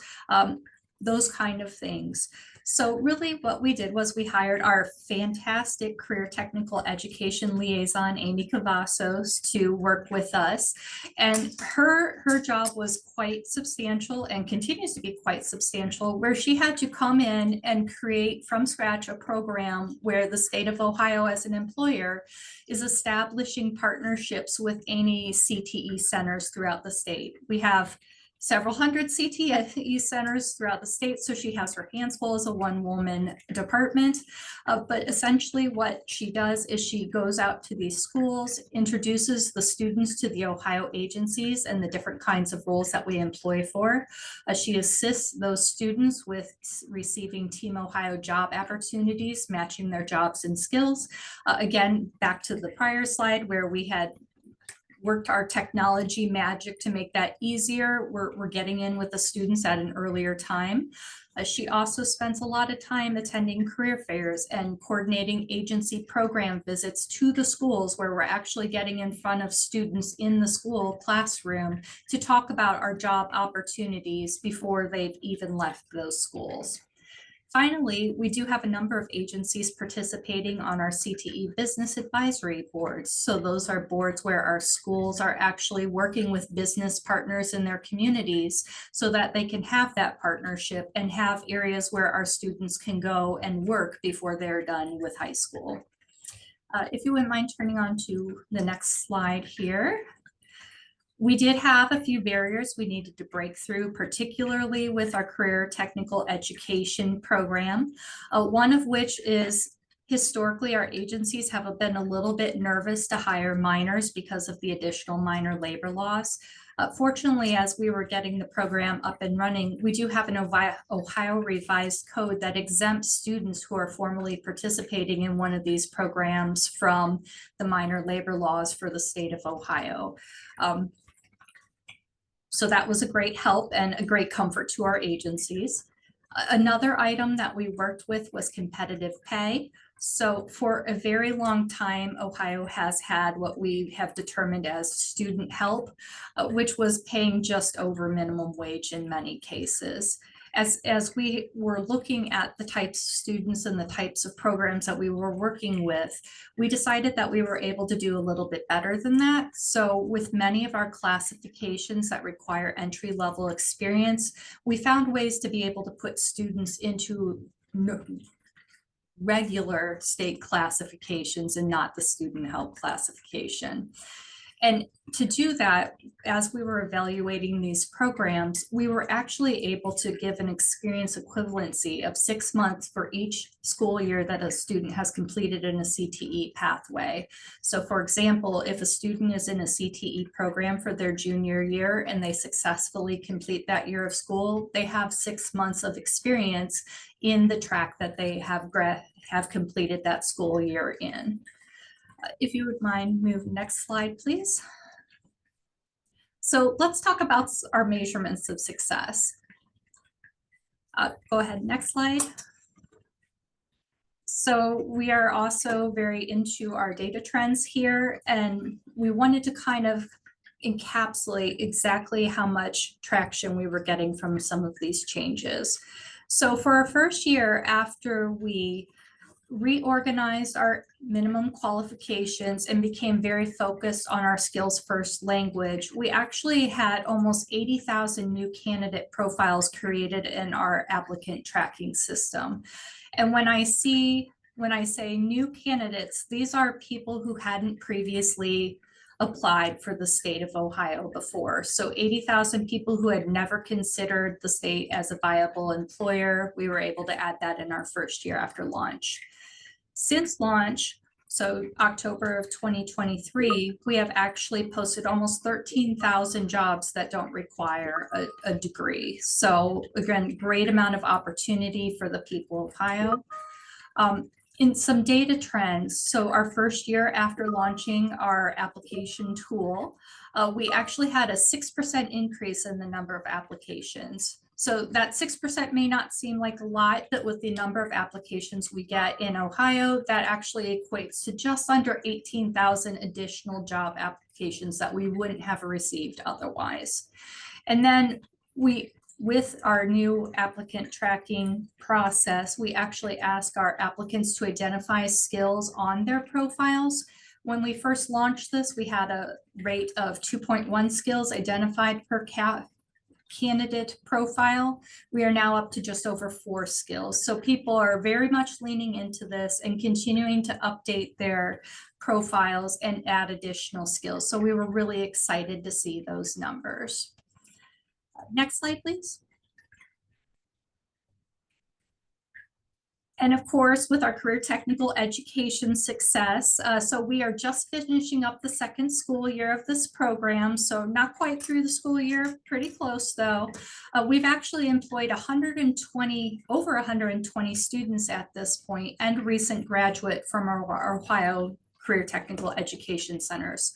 those kind of things. So really what we did was we hired our fantastic career technical education liaison, Amy Cavazos, to work with us. And her job was quite substantial and continues to be quite substantial, where she had to come in and create from scratch a program where the state of Ohio as an employer is establishing partnerships with any CTE centers throughout the state. We have several hundred CTE centers throughout the state, so she has her hands full as a one-woman department. But essentially what she does is she goes out to these schools, introduces the students to the Ohio agencies and the different kinds of roles that we employ for. She assists those students with receiving Team Ohio job opportunities, matching their jobs and skills. Again, back to the prior slide where we had worked our technology magic to make that easier. We're getting in with the students at an earlier time. She also spends a lot of time attending career fairs and coordinating agency program visits to the schools where we're actually getting in front of students in the school classroom to talk about our job opportunities before they've even left those schools. Finally, we do have a number of agencies participating on our CTE business advisory boards. So those are boards where our schools are actually working with business partners in their communities so that they can have that partnership and have areas where our students can go and work before they're done with high school. If you wouldn't mind turning on to the next slide here. We did have a few barriers we needed to break through, particularly with our career technical education program. One of which is historically our agencies have been a little bit nervous to hire minors because of the additional minor labor laws. Fortunately, as we were getting the program up and running, we do have an Ohio revised code that exempts students who are formally participating in one of these programs from the minor labor laws for the state of Ohio. So that was a great help and a great comfort to our agencies. Another item that we worked with was competitive pay. So for a very long time, Ohio has had what we have determined as student help, which was paying just over minimum wage in many cases. As we were looking at the types of students and the types of programs that we were working with, we decided that we were able to do a little bit better than that. So with many of our classifications that require entry-level experience, we found ways to be able to put students into regular state classifications and not the student help classification. And to do that, as we were evaluating these programs, we were actually able to give an experience equivalency of 6 months for each school year that a student has completed in a CTE pathway. So for example, if a student is in a CTE program for their junior year and they successfully complete that year of school, they have 6 months of experience in the track that they have completed that school year in. If you would mind, move next slide, please. So let's talk about our measurements of success. Go ahead, next slide. So we are also very into our data trends here, and we wanted to kind of encapsulate exactly how much traction we were getting from some of these changes. So for our first year after we reorganized our minimum qualifications and became very focused on our skills first language, we actually had almost 80,000 new candidate profiles created in our applicant tracking system. And when I say new candidates, these are people who hadn't previously applied for the state of Ohio before. So 80,000 people who had never considered the state as a viable employer, we were able to add that in our first year after launch. Since launch, so October of 2023, we have actually posted almost 13,000 jobs that don't require a degree. So again, great amount of opportunity for the people of Ohio. In some data trends, so our first year after launching our application tool, we actually had a 6% increase in the number of applications. So that 6% may not seem like a lot, but with the number of applications we get in Ohio, that actually equates to just under 18,000 additional job applications that we wouldn't have received otherwise. And then with our new applicant tracking process, we actually ask our applicants to identify skills on their profiles. When we first launched this, we had a rate of 2.1 skills identified per candidate profile. We are now up to just over 4 skills. So people are very much leaning into this and continuing to update their profiles and add additional skills. So we were really excited to see those numbers. Next slide, please. And of course, with our career technical education success, so we are just finishing up the second school year of this program. So not quite through the school year, pretty close though. We've actually employed over 120 students at this point and recent graduate from our Ohio Career Technical Education Centers.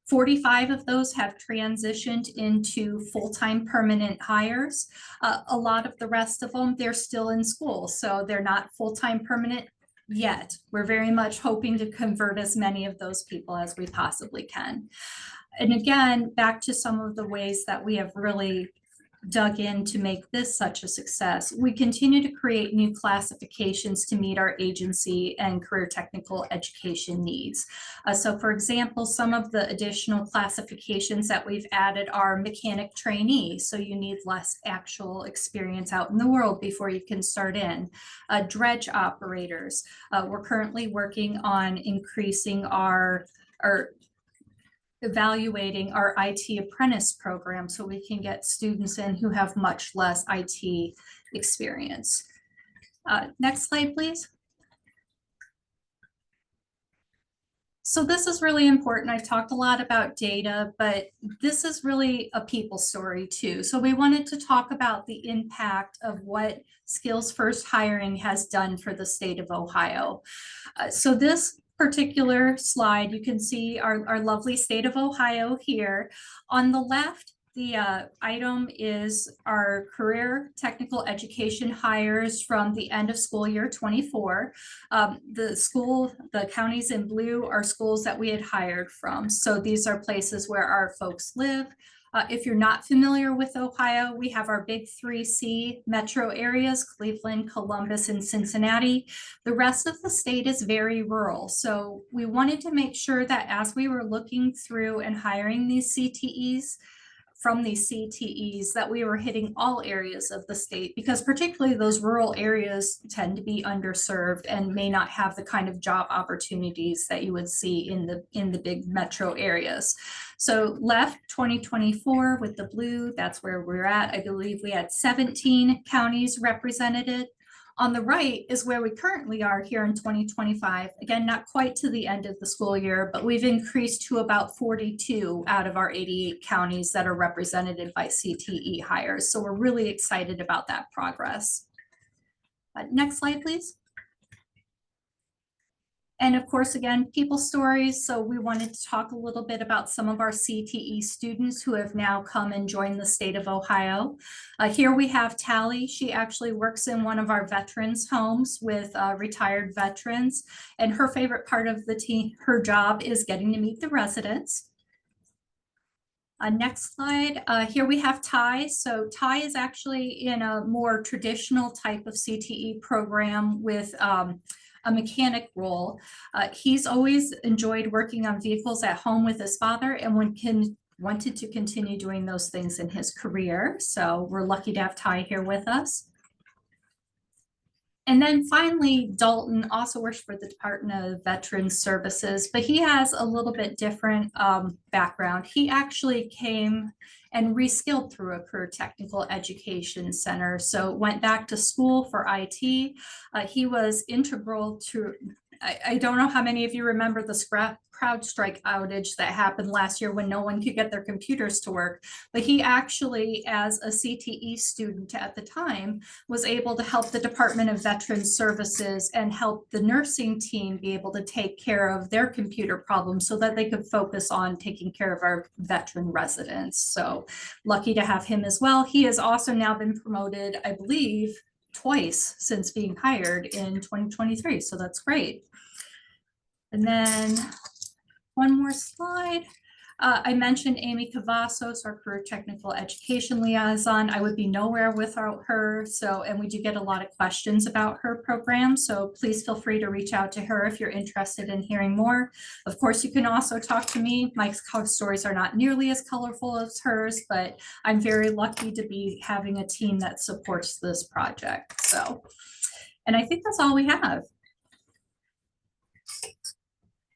45 of those have transitioned into full-time permanent hires. A lot of the rest of them, they're still in school, so they're not full-time permanent yet. We're very much hoping to convert as many of those people as we possibly can. And again, back to some of the ways that we have really dug in to make this such a success. We continue to create new classifications to meet our agency and career technical education needs. So for example, some of the additional classifications that we've added are mechanic trainee. So you need less actual experience out in the world before you can start in. Dredge operators. We're currently working on increasing evaluating our IT apprentice program so we can get students in who have much less IT experience. Next slide, please. So this is really important. I've talked a lot about data, but this is really a people story too. So we wanted to talk about the impact of what skills first hiring has done for the state of Ohio. So this particular slide, you can see our lovely state of Ohio here. On the left, the item is our career technical education hires from the end of school year 24. The counties in blue are schools that we had hired from. So these are places where our folks live. If you're not familiar with Ohio, we have our big 3C metro areas, Cleveland, Columbus, and Cincinnati. The rest of the state is very rural. So we wanted to make sure that as we were looking through and hiring these CTEs, from these CTEs that we were hitting all areas of the state, because particularly those rural areas tend to be underserved and may not have the kind of job opportunities that you would see in the big metro areas. So left 2024 with the blue, that's where we're at. I believe we had 17 counties represented. On the right is where we currently are here in 2025. Again, not quite to the end of the school year, but we've increased to about 42 out of our 88 counties that are represented by CTE hires. So we're really excited about that progress. Next slide, please. And of course, again, people stories. So we wanted to talk a little bit about some of our CTE students who have now come and joined the state of Ohio. Here we have Tally. She actually works in one of our veterans homes with retired veterans. And her favorite part of the team, her job is getting to meet the residents. Next slide. Here we have Ty. So Ty is actually in a more traditional type of CTE program with a mechanic role. He's always enjoyed working on vehicles at home with his father and wanted to continue doing those things in his career. So we're lucky to have Ty here with us. And then finally, Dalton also works for the Department of Veterans Services, but he has a little bit different background. He actually came and reskilled through a career technical education center. So went back to school for IT. He was integral to, I don't know how many of you remember the CrowdStrike outage that happened last year when no one could get their computers to work. But he actually, as a CTE student at the time, was able to help the Department of Veterans Services and help the nursing team be able to take care of their computer problems so that they could focus on taking care of our veteran residents. So lucky to have him as well. He has also now been promoted, I believe, twice since being hired in 2023. So that's great. And then one more slide. I mentioned Amy Cavazos, our career technical education liaison. I would be nowhere without her. So, and we do get a lot of questions about her program. So please feel free to reach out to her if you're interested in hearing more. Of course, you can also talk to me. My stories are not nearly as colorful as hers, but I'm very lucky to be having a team that supports this project. So, and I think that's all we have.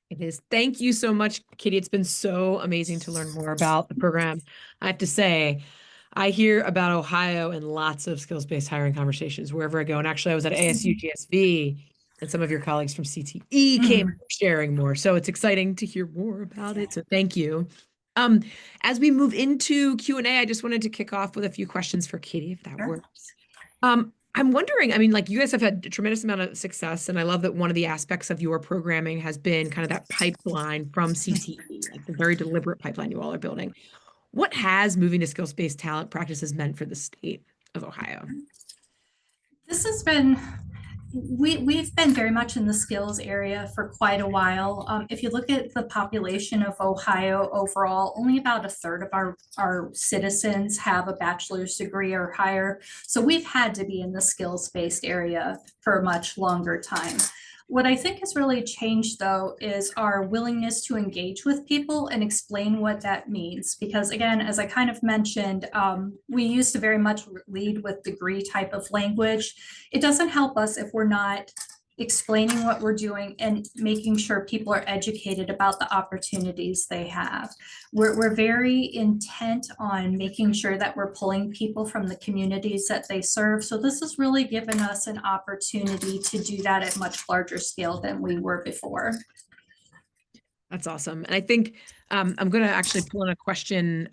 It is. Thank you so much, Katie. It's been so amazing to learn more about the program. I have to say, I hear about Ohio in lots of skills-based hiring conversations wherever I go. And actually, I was at ASU GSV, and some of your colleagues from CTE came sharing more. So it's exciting to hear more about it. So thank you. As we move into Q&A, I just wanted to kick off with a few questions for Katie, if that works. I'm wondering, I mean, like you guys have had a tremendous amount of success, and I love that one of the aspects of your programming has been kind of that pipeline from CTE, like the very deliberate pipeline you all are building. What has moving to skills-based talent practices meant for the state of Ohio? This has been, we've been very much in the skills area for quite a while. If you look at the population of Ohio overall, only about a third of our citizens have a bachelor's degree or higher. So we've had to be in the skills-based area for a much longer time. What I think has really changed, though, is our willingness to engage with people and explain what that means. Because again, as I kind of mentioned, we used to very much lead with degree type of language. It doesn't help us if we're not explaining what we're doing and making sure people are educated about the opportunities they have. We're very intent on making sure that we're pulling people from the communities that they serve. So this has really given us an opportunity to do that at much larger scale than we were before. That's awesome. And I think I'm going to actually pull in a question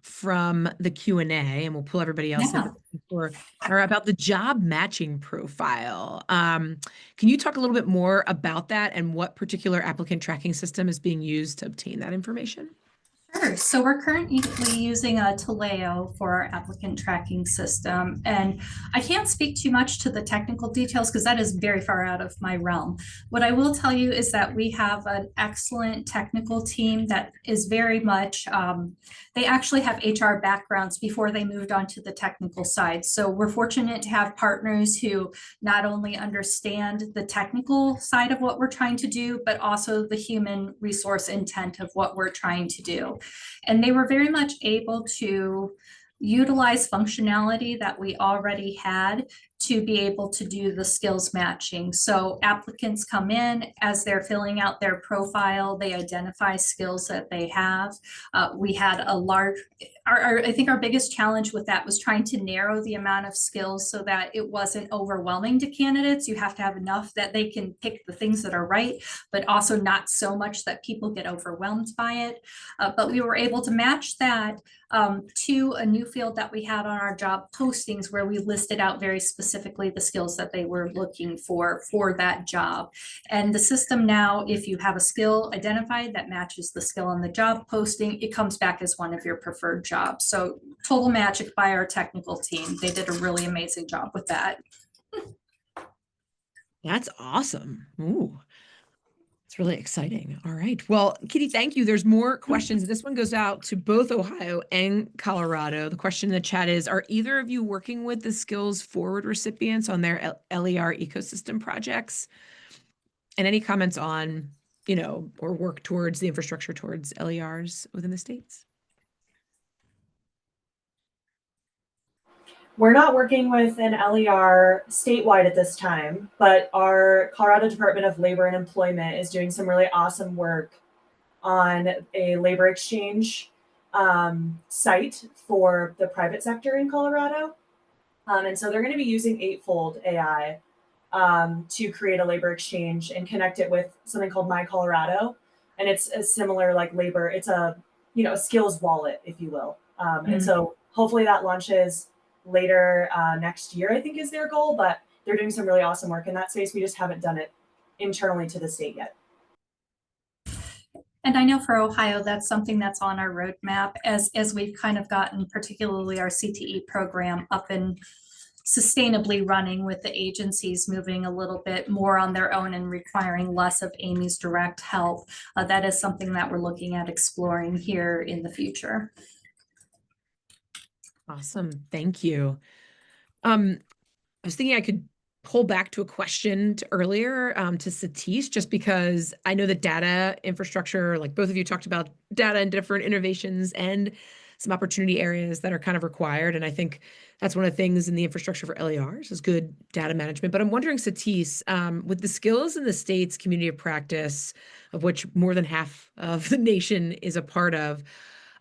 from the Q&A, and we'll pull everybody else in or about the job matching profile. Can you talk a little bit more about that and what particular applicant tracking system is being used to obtain that information? Sure. So we're currently using a Taleo for our applicant tracking system. And I can't speak too much to the technical details because that is very far out of my realm. What I will tell you is that we have an excellent technical team that is very much, they actually have HR backgrounds before they moved on to the technical side. So we're fortunate to have partners who not only understand the technical side of what we're trying to do, but also the human resource intent of what we're trying to do. And they were very much able to utilize functionality that we already had to be able to do the skills matching. So applicants come in as they're filling out their profile, they identify skills that they have. We had a large, I think our biggest challenge with that was trying to narrow the amount of skills so that it wasn't overwhelming to candidates. You have to have enough that they can pick the things that are right, but also not so much that people get overwhelmed by it. But we were able to match that to a new field that we had on our job postings where we listed out very specifically the skills that they were looking for that job. And the system now, if you have a skill identified that matches the skill on the job posting, it comes back as one of your preferred jobs. So total magic by our technical team. They did a really amazing job with that. That's awesome. Ooh. It's really exciting. All right. Well, Kitty, thank you. There's more questions. This one goes out to both Ohio and Colorado. The question in the chat is, are either of you working with the Skills Forward recipients on their LER ecosystem projects? And any comments on, or work towards the infrastructure towards LERs within the states? We're not working with an LER statewide at this time, but our Colorado Department of Labor and Employment is doing some really awesome work on a labor exchange site for the private sector in Colorado. And so they're going to be using Eightfold AI to create a labor exchange and connect it with something called My Colorado. And it's a similar like labor, it's a skills wallet, if you will. And so hopefully that launches later next year, I think is their goal, but they're doing some really awesome work in that space. We just haven't done it internally to the state yet. And I know for Ohio, that's something that's on our roadmap as we've kind of gotten particularly our CTE program up and sustainably running with the agencies moving a little bit more on their own and requiring less of Amy's direct help. That is something that we're looking at exploring here in the future. Awesome. Thank you. I was thinking I could pull back to a question earlier to Satish, just because I know that data infrastructure, like both of you talked about data and different innovations and some opportunity areas that are kind of required. And I think that's one of the things in the infrastructure for LERs is good data management. But I'm wondering, Satish, with the skills in the state's community of practice, of which more than half of the nation is a part of,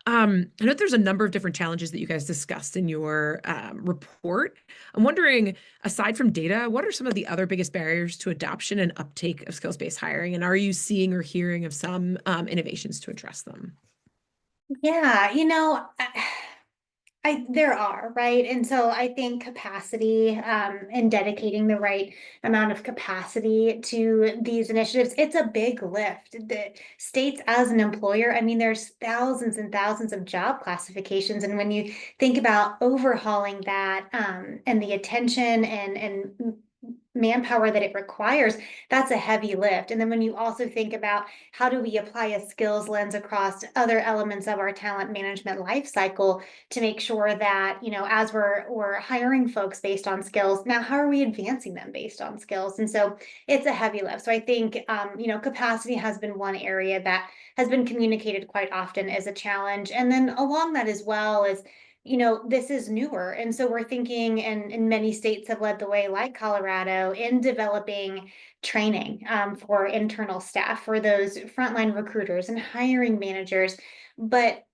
I know there's a number of different challenges that you guys discussed in your report. I'm wondering, aside from data, what are some of the other biggest barriers to adoption and uptake of skills-based hiring? And are you seeing or hearing of some innovations to address them? Yeah, there are, right? And so I think capacity and dedicating the right amount of capacity to these initiatives, it's a big lift. The states as an employer, I mean, there's thousands and thousands of job classifications. And when you think about overhauling that and the attention and manpower that it requires, that's a heavy lift. And then when you also think about how do we apply a skills lens across other elements of our talent management life cycle to make sure that, as we're hiring folks based on skills, now how are we advancing them based on skills? And so it's a heavy lift. So I think, capacity has been one area that has been communicated quite often as a challenge. And then along that as well is, this is newer. And so we're thinking, and many states have led the way, like Colorado, in developing training for internal staff, for those frontline recruiters and hiring managers. But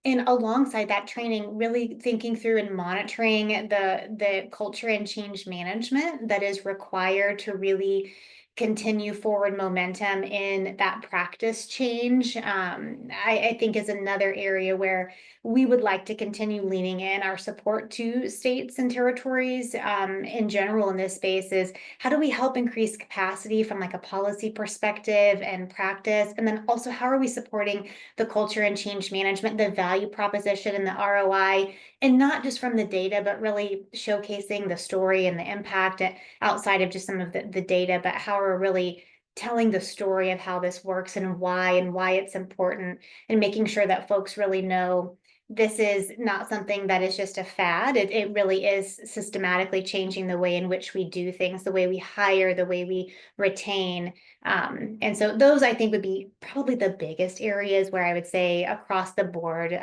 alongside that training, really thinking through and monitoring the culture and change management that is required to really continue forward momentum in that practice change, I think is another area where we would like to continue leaning in our support to states and territories in general in this space is how do we help increase capacity from like a policy perspective and practice? And then also how are we supporting the culture and change management, the value proposition and the ROI, and not just from the data, but really showcasing the story and the impact outside of just some of the data, but how we're really telling the story of how this works and why it's important, and making sure that folks really know this is not something that is just a fad. It really is systematically changing the way in which we do things, the way we hire, the way we retain. And so those, I think, would be probably the biggest areas where I would say across the board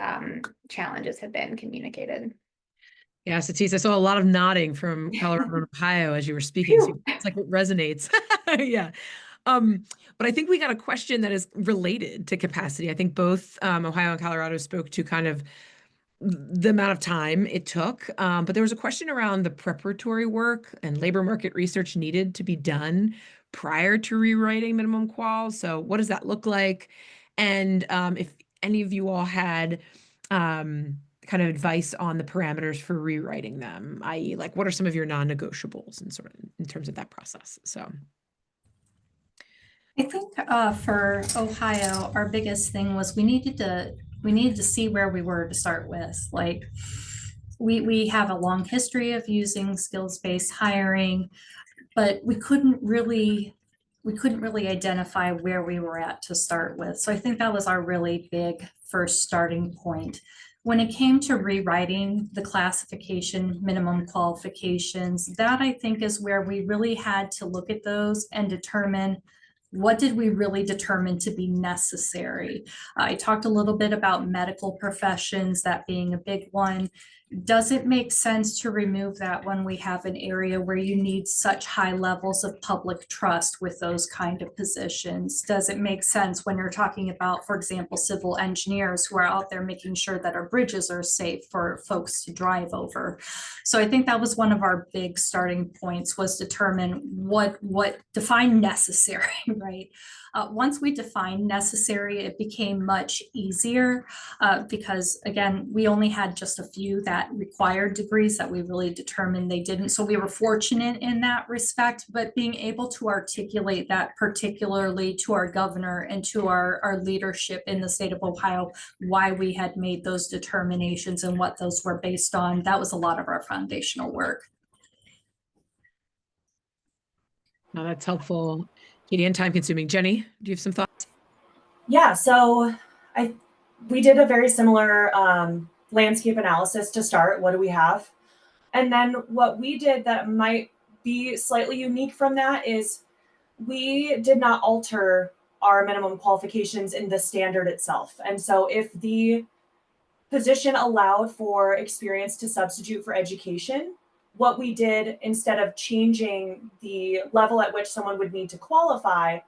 challenges have been communicated. Yeah, Satis, I saw a lot of nodding from Colorado and Ohio as you were speaking. So it's like it resonates. Yeah. But I think we got a question that is related to capacity. I think both Ohio and Colorado spoke to kind of the amount of time it took. But there was a question around the preparatory work and labor market research needed to be done prior to rewriting minimum qual. So what does that look like? And if any of you all had kind of advice on the parameters for rewriting them, i.e. like what are some of your non-negotiables and sort of in terms of that process? So I think for Ohio, our biggest thing was we needed to see where we were to start with. Like we have a long history of using skills-based hiring, but we couldn't really identify where we were at to start with. So I think that was our really big first starting point. When it came to rewriting the classification minimum qualifications, that I think is where we really had to look at those and determine what did we really determine to be necessary. I talked a little bit about medical professions, that being a big one. Does it make sense to remove that when we have an area where you need such high levels of public trust with those kind of positions? Does it make sense when you're talking about, for example, civil engineers who are out there making sure that our bridges are safe for folks to drive over? So I think that was one of our big starting points, was determine what define necessary, right? Once we defined necessary, it became much easier because again, we only had just a few that required degrees that we really determined they didn't. So we were fortunate in that respect, but being able to articulate that particularly to our governor and to our leadership in the state of Ohio, why we had made those determinations and what those were based on, that was a lot of our foundational work. no, that's helpful, Katie, and time consuming. Jenny, do you have some thoughts? Yeah, so we did a very similar landscape analysis to start. What do we have? And then what we did that might be slightly unique from that is we did not alter our minimum qualifications in the standard itself. And so if the position allowed for experience to substitute for education, what we did, instead of changing the level at which someone would need to qualify,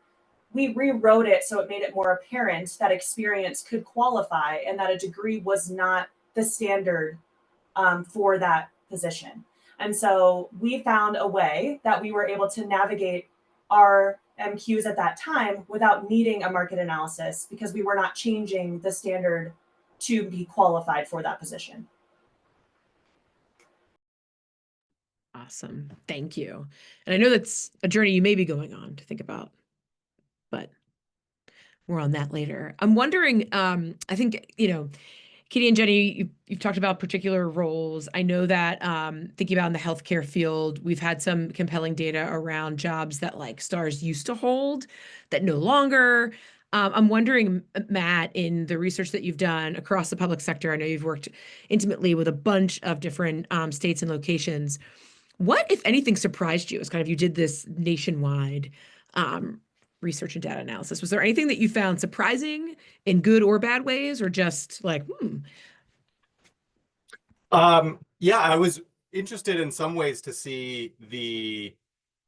we rewrote it so it made it more apparent that experience could qualify and that a degree was not the standard for that position. And so we found a way that we were able to navigate our MQs at that time without needing a market analysis, because we were not changing the standard to be qualified for that position. Awesome. Thank you. And I know that's a journey you may be going on to think about, but more on that later. I'm wondering, I think, Katie and Jenny, you've talked about particular roles. I know that thinking about in the healthcare field, we've had some compelling data around jobs that like STARS used to hold that no longer. I'm wondering, Matt, in the research that you've done across the public sector, I know you've worked intimately with a bunch of different states and locations. What, if anything, surprised you as kind of you did this nationwide research and data analysis? Was there anything that you found surprising in good or bad ways, or just like, Yeah, I was interested in some ways to see the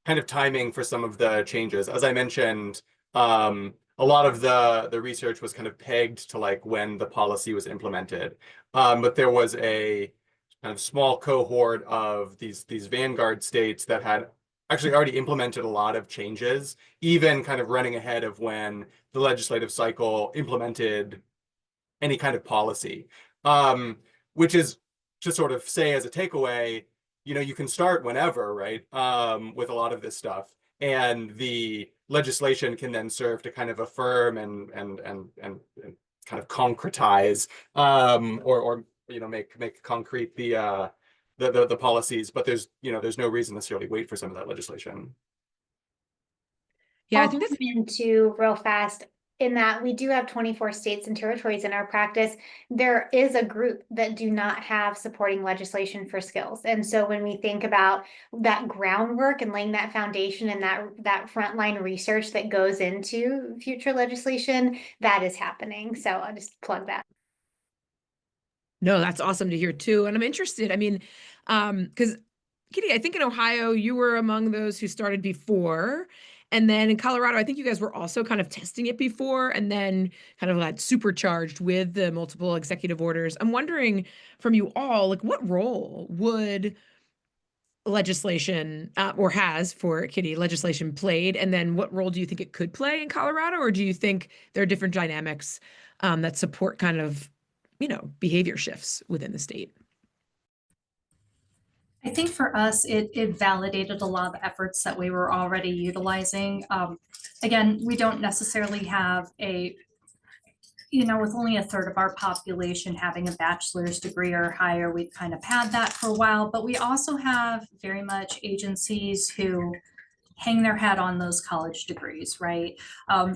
kind of timing for some of the changes. As I mentioned, a lot of the research was kind of pegged to like when the policy was implemented. But there was a kind of small cohort of these vanguard states that had actually already implemented a lot of changes, even kind of running ahead of when the legislative cycle implemented any kind of policy, which is to sort of say as a takeaway, you can start whenever, right, with a lot of this stuff, and the legislation can then serve to kind of affirm and kind of concretize, or make concrete the policies, but there's no reason to necessarily wait for some of that legislation. Yeah, I I'll think that's come into real fast. in that we do have 24 states and territories in our practice, there is a group that do not have supporting legislation for skills. And so when we think about that groundwork and laying that foundation and that frontline research that goes into future legislation, that is happening. So I'll just plug that. No, that's awesome to hear too. And I'm interested, I mean, because Kitty, I think in Ohio, you were among those who started before. And then in Colorado, I think you guys were also kind of testing it before and then kind of got supercharged with the multiple executive orders. I'm wondering from you all, like what role would legislation or has for Kitty legislation played? And then what role do you think it could play in Colorado? Or do you think there are different dynamics that support kind of, behavior shifts within the state? I think for us, it validated a lot of the efforts that we were already utilizing. Again, we don't necessarily have with only a third of our population having a bachelor's degree or higher, we've kind of had that for a while, but we also have very much agencies who hang their hat on those college degrees, right?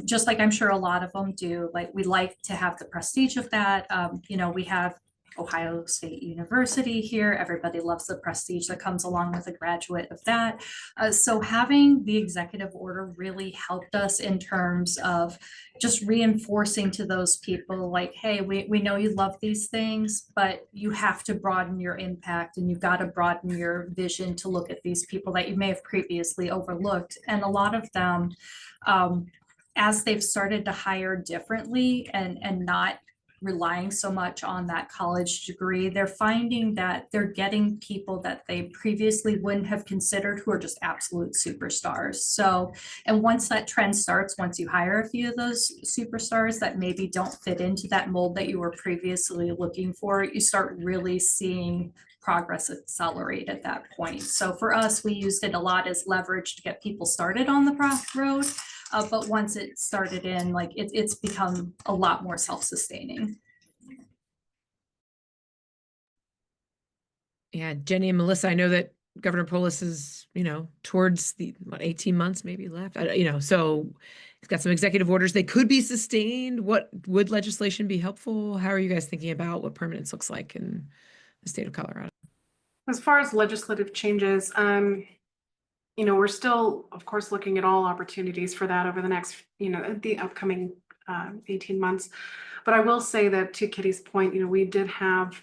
Just like I'm sure a lot of them do, like we like to have the prestige of that. We have Ohio State University here. Everybody loves the prestige that comes along with a graduate of that. So having the executive order really helped us in terms of just reinforcing to those people like, hey, we know you love these things, but you have to broaden your impact and you've got to broaden your vision to look at these people that you may have previously overlooked. And a lot of them, as they've started to hire differently and not relying so much on that college degree, they're finding that they're getting people that they previously wouldn't have considered who are just absolute superstars. So, and once that trend starts, once you hire a few of those superstars that maybe don't fit into that mold that you were previously looking for, you start really seeing progress accelerate at that point. So for us, we used it a lot as leverage to get people started on the path road. But once it started in, like it's become a lot more self-sustaining. Yeah, Jenny and Melissa, I know that Governor Polis is, towards the 18 months maybe left, so he's got some executive orders. They could be sustained. What would legislation be helpful? How are you guys thinking about what permanence looks like in the state of Colorado? As far as legislative changes, we're still, of course, looking at all opportunities for that over the next, the upcoming 18 months. But I will say that to Kitty's point, we did have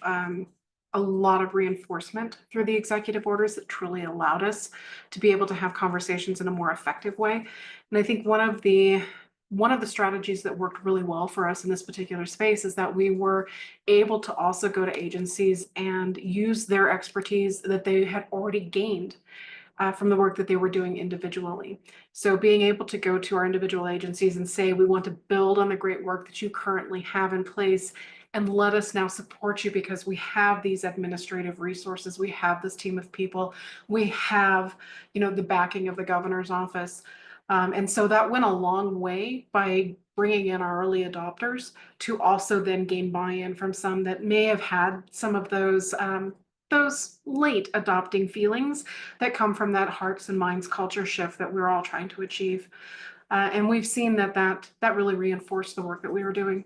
a lot of reinforcement through the executive orders that truly allowed us to be able to have conversations in a more effective way. And I think one of the strategies that worked really well for us in this particular space is that we were able to also go to agencies and use their expertise that they had already gained from the work that they were doing individually. So being able to go to our individual agencies and say, we want to build on the great work that you currently have in place and let us now support you because we have these administrative resources. We have this team of people. We have, the backing of the governor's office. And so that went a long way by bringing in our early adopters to also then gain buy-in from some that may have had some of those late adopting feelings that come from that hearts and minds culture shift that we're all trying to achieve. And we've seen that really reinforced the work that we were doing.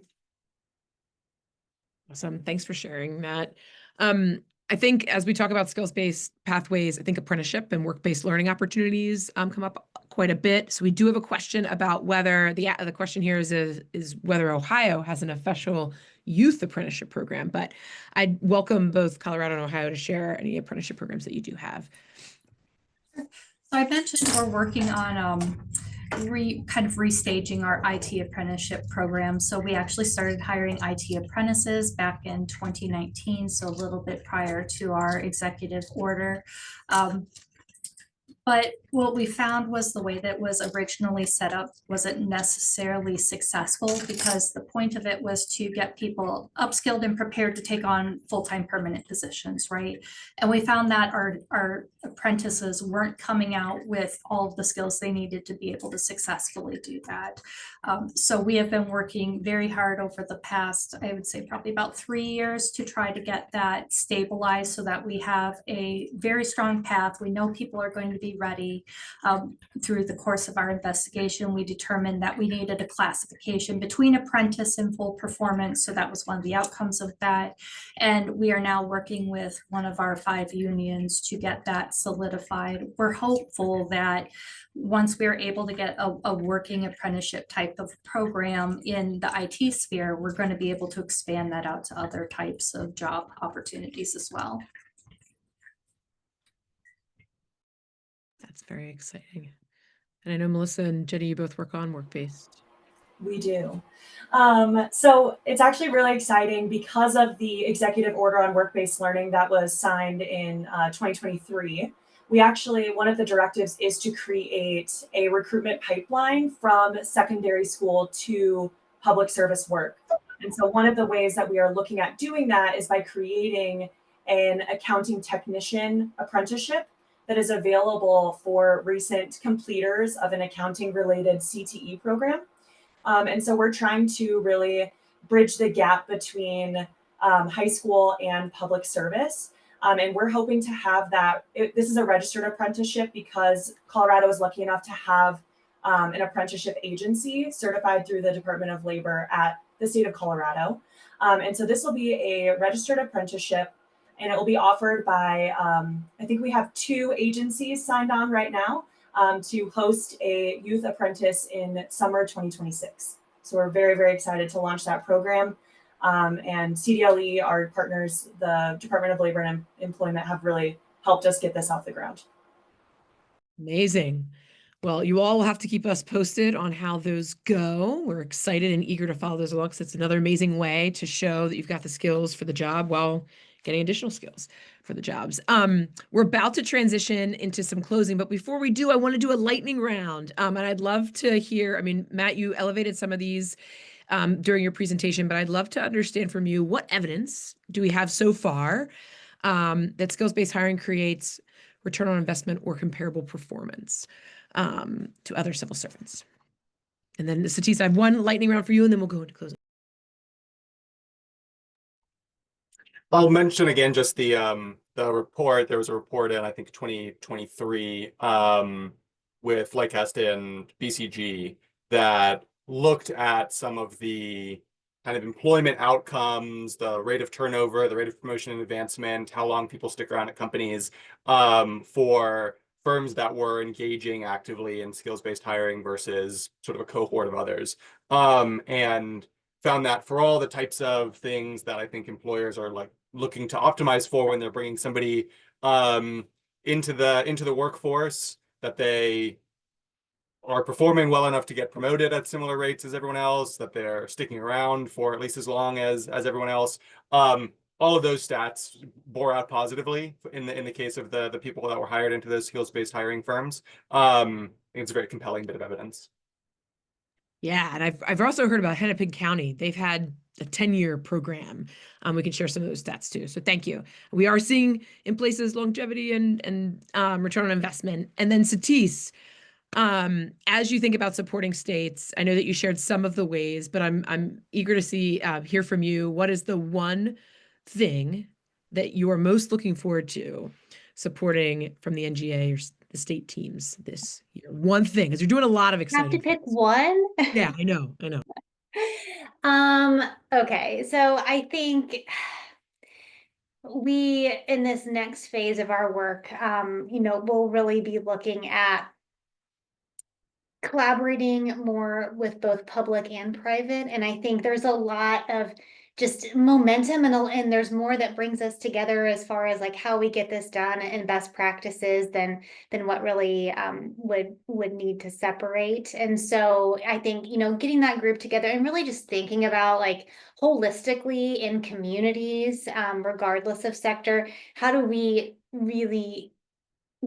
Awesome. Thanks for sharing that. I think as we talk about skills-based pathways, I think apprenticeship and work-based learning opportunities come up quite a bit. So we do have a question about whether the question here is whether Ohio has an official youth apprenticeship program, but I'd welcome both Colorado and Ohio to share any apprenticeship programs that you do have. So I mentioned we're working on kind of restaging our IT apprenticeship program. So we actually started hiring IT apprentices back in 2019, so a little bit prior to our executive order. But what we found was the way that was originally set up wasn't necessarily successful because the point of it was to get people upskilled and prepared to take on full-time permanent positions, right? And we found that our apprentices weren't coming out with all of the skills they needed to be able to successfully do that. So we have been working very hard over the past, I would say probably about 3 years to try to get that stabilized so that we have a very strong path. We know people are going to be be ready. Through the course of our investigation, we determined that we needed a classification between apprentice and full performance. So that was one of the outcomes of that. And we are now working with one of our 5 unions to get that solidified. We're hopeful that once we're able to get a working apprenticeship type of program in the IT sphere, we're going to be able to expand that out to other types of job opportunities as well. That's very exciting. And I know Melissa and Jenny, you both work on work-based. We do. So it's actually really exciting because of the executive order on work-based learning that was signed in 2023. We actually, one of the directives is to create a recruitment pipeline from secondary school to public service work. And so one of the ways that we are looking at doing that is by creating an accounting technician apprenticeship that is available for recent completers of an accounting related CTE program. And so we're trying to really bridge the gap between high school and public service. And we're hoping to have that. This is a registered apprenticeship because Colorado is lucky enough to have an apprenticeship agency certified through the Department of Labor at the state of Colorado. And so this will be a registered apprenticeship, and it will be offered by, I think we have 2 agencies signed on right now to host a youth apprentice in summer 2026. So we're very, very excited to launch that program. And CDLE, our partners, the Department of Labor and Employment, have really helped us get this off the ground. Amazing. Well, you all will have to keep us posted on how those go. We're excited and eager to follow those along because it's another amazing way to show that you've got the skills for the job while getting additional skills for the jobs. We're about to transition into some closing, but before we do, I want to do a lightning round. And I'd love to hear, I mean, Matt, you elevated some of these during your presentation, but I'd love to understand from you, what evidence do we have so far that skills-based hiring creates return on investment or comparable performance to other civil servants? And then Satis, I have one lightning round for you, and then we'll go into closing. I'll mention again just the report. There was a report in, I think, 2023 with Lightcast and BCG that looked at some of the kind of employment outcomes, the rate of turnover, the rate of promotion and advancement, how long people stick around at companies for firms that were engaging actively in skills-based hiring versus sort of a cohort of others. And found that for all the types of things that I think employers are like looking to optimize for when they're bringing somebody into the workforce, that they are performing well enough to get promoted at similar rates as everyone else, that they're sticking around for at least as long as everyone else. All of those stats bore out positively in the case of the people that were hired into those skills-based hiring firms. I think it's a very compelling bit of evidence. Yeah, and I've also heard about Hennepin County. They've had a 10-year program. We can share some of those stats too. So thank you. We are seeing in places longevity and return on investment. And then Satis, as you think about supporting states, I know that you shared some of the ways, but I'm eager to hear from you. What is the one thing that you are most looking forward to supporting from the NGA or the state teams this year? One thing, because you're doing a lot of exciting Have to pick things. one? Yeah, I know. Okay, so I think we, in this next phase of our work, we'll really be looking at collaborating more with both public and private. And I think there's a lot of just momentum and there's more that brings us together as far as like how we get this done and best practices than what really would need to separate. And so I think, getting that group together and really just thinking about like holistically in communities, regardless of sector, how do we really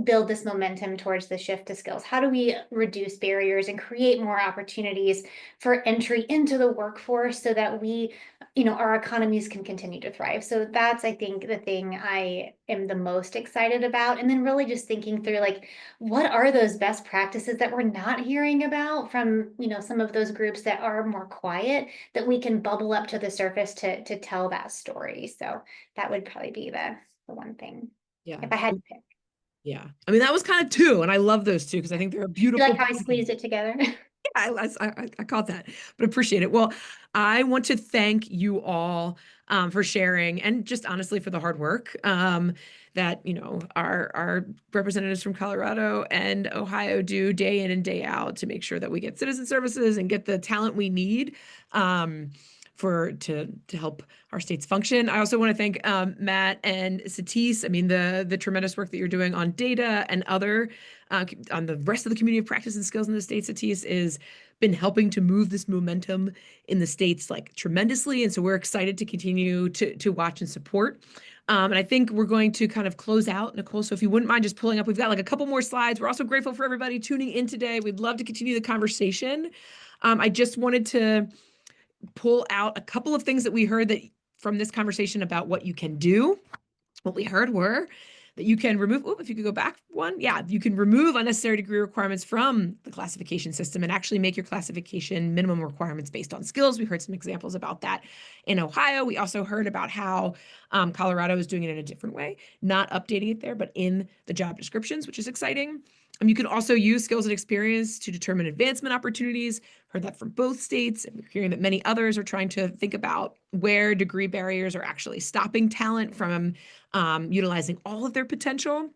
build this momentum towards the shift to skills? How do we reduce barriers and create more opportunities for entry into the workforce so that we, our economies can continue to thrive? So that's, I think, the thing I am the most excited about. And then really just thinking through like, what are those best practices that we're not hearing about from, some of those groups that are more quiet, that we can bubble up to the surface to tell that story. So that would probably be the one thing, Yeah. if I had to pick. Yeah. I mean, that was kind of two, and I love those two because I think they're a You beautiful. like how I blend. squeezed it together? I caught that, but appreciate it. Well, I want to thank you all for sharing and just honestly for the hard work that our representatives from Colorado and Ohio do day in and day out to make sure that we get citizen services and get the talent we need to help our states function. I also want to thank Matt and Satis. I mean, the tremendous work that you're doing on data and other on the rest of the community of practice and skills in the state. Satis is been helping to move this momentum in the states like tremendously. And so we're excited to continue to watch and support. And I think we're going to kind of close out, Nicole. So if you wouldn't mind just pulling up, we've got like a couple more slides. We're also grateful for everybody tuning in today. We'd love to continue the conversation. I just wanted to pull out a couple of things that we heard that from this conversation about what you can do. What we heard were that you can remove, if you could go back one, yeah, you can remove unnecessary degree requirements from the classification system and actually make your classification minimum requirements based on skills. We heard some examples about that in Ohio. We also heard about how Colorado is doing it in a different way, not updating it there, but in the job descriptions, which is exciting. You can also use skills and experience to determine advancement opportunities. Heard that from both states. And we're hearing that many others are trying to think about where degree barriers are actually stopping talent from utilizing all of their potential.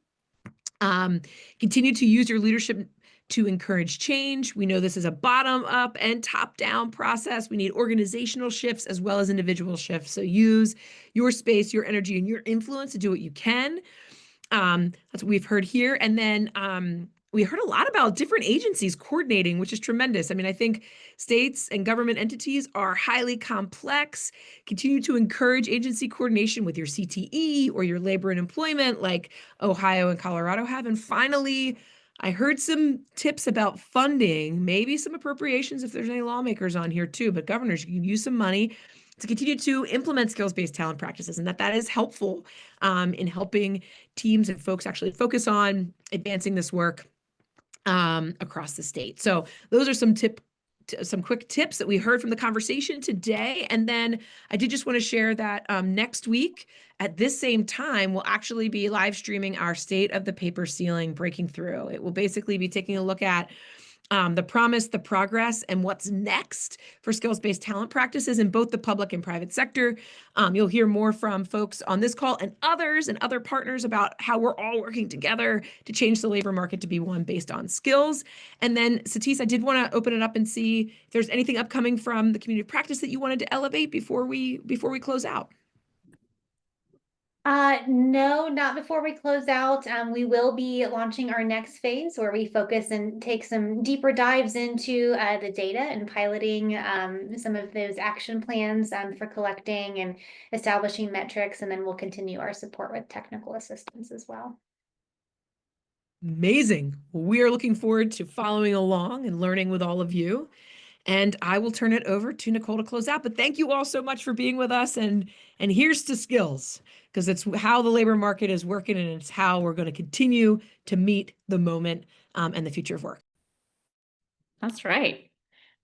Continue to use your leadership to encourage change. We know this is a bottom-up and top-down process. We need organizational shifts as well as individual shifts. So use your space, your energy, and your influence to do what you can. That's what we've heard here. And then we heard a lot about different agencies coordinating, which is tremendous. I mean, I think states and government entities are highly complex. Continue to encourage agency coordination with your CTE or your labor and employment like Ohio and Colorado have. And finally, I heard some tips about funding, maybe some appropriations if there's any lawmakers on here too, but governors, you can use some money to continue to implement skills-based talent practices, and that is helpful in helping teams and folks actually focus on advancing this work across the state. So those are some quick tips that we heard from the conversation today. And then I did just want to share that next week at this same time, we'll actually be live streaming our State of the Paper Ceiling Breaking Through. It will basically be taking a look at the promise, the progress, and what's next for skills-based talent practices in both the public and private sector. You'll hear more from folks on this call and others and other partners about how we're all working together to change the labor market to be one based on skills. And then, Satis, I did want to open it up and see if there's anything upcoming from the community of practice that you wanted to elevate before we close out. No, not before we close out. We will be launching our next phase where we focus and take some deeper dives into the data and piloting some of those action plans for collecting and establishing metrics, and then we'll continue our support with technical assistance as well. Amazing. Well, we are looking forward to following along and learning with all of you. And I will turn it over to Nicole to close out. But thank you all so much for being with us. And here's to skills, because it's how the labor market is working and it's how we're going to continue to meet the moment and the future of work. That's right.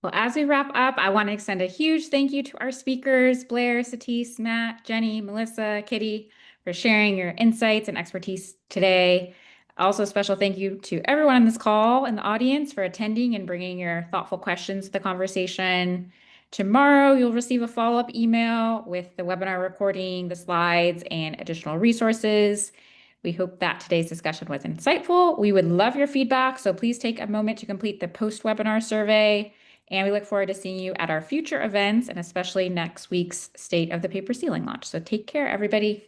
Well, as we wrap up, I want to extend a huge thank you to our speakers, Blair, Satis, Matt, Jenny, Melissa, Kitty, for sharing your insights and expertise today. Also, a special thank you to everyone on this call and the audience for attending and bringing your thoughtful questions to the conversation. Tomorrow, you'll receive a follow-up email with the webinar recording, the slides, and additional resources. We hope that today's discussion was insightful. We would love your feedback, so please take a moment to complete the post-webinar survey. And we look forward to seeing you at our future events and especially next week's State of the Paper Ceiling launch. So take care, everybody.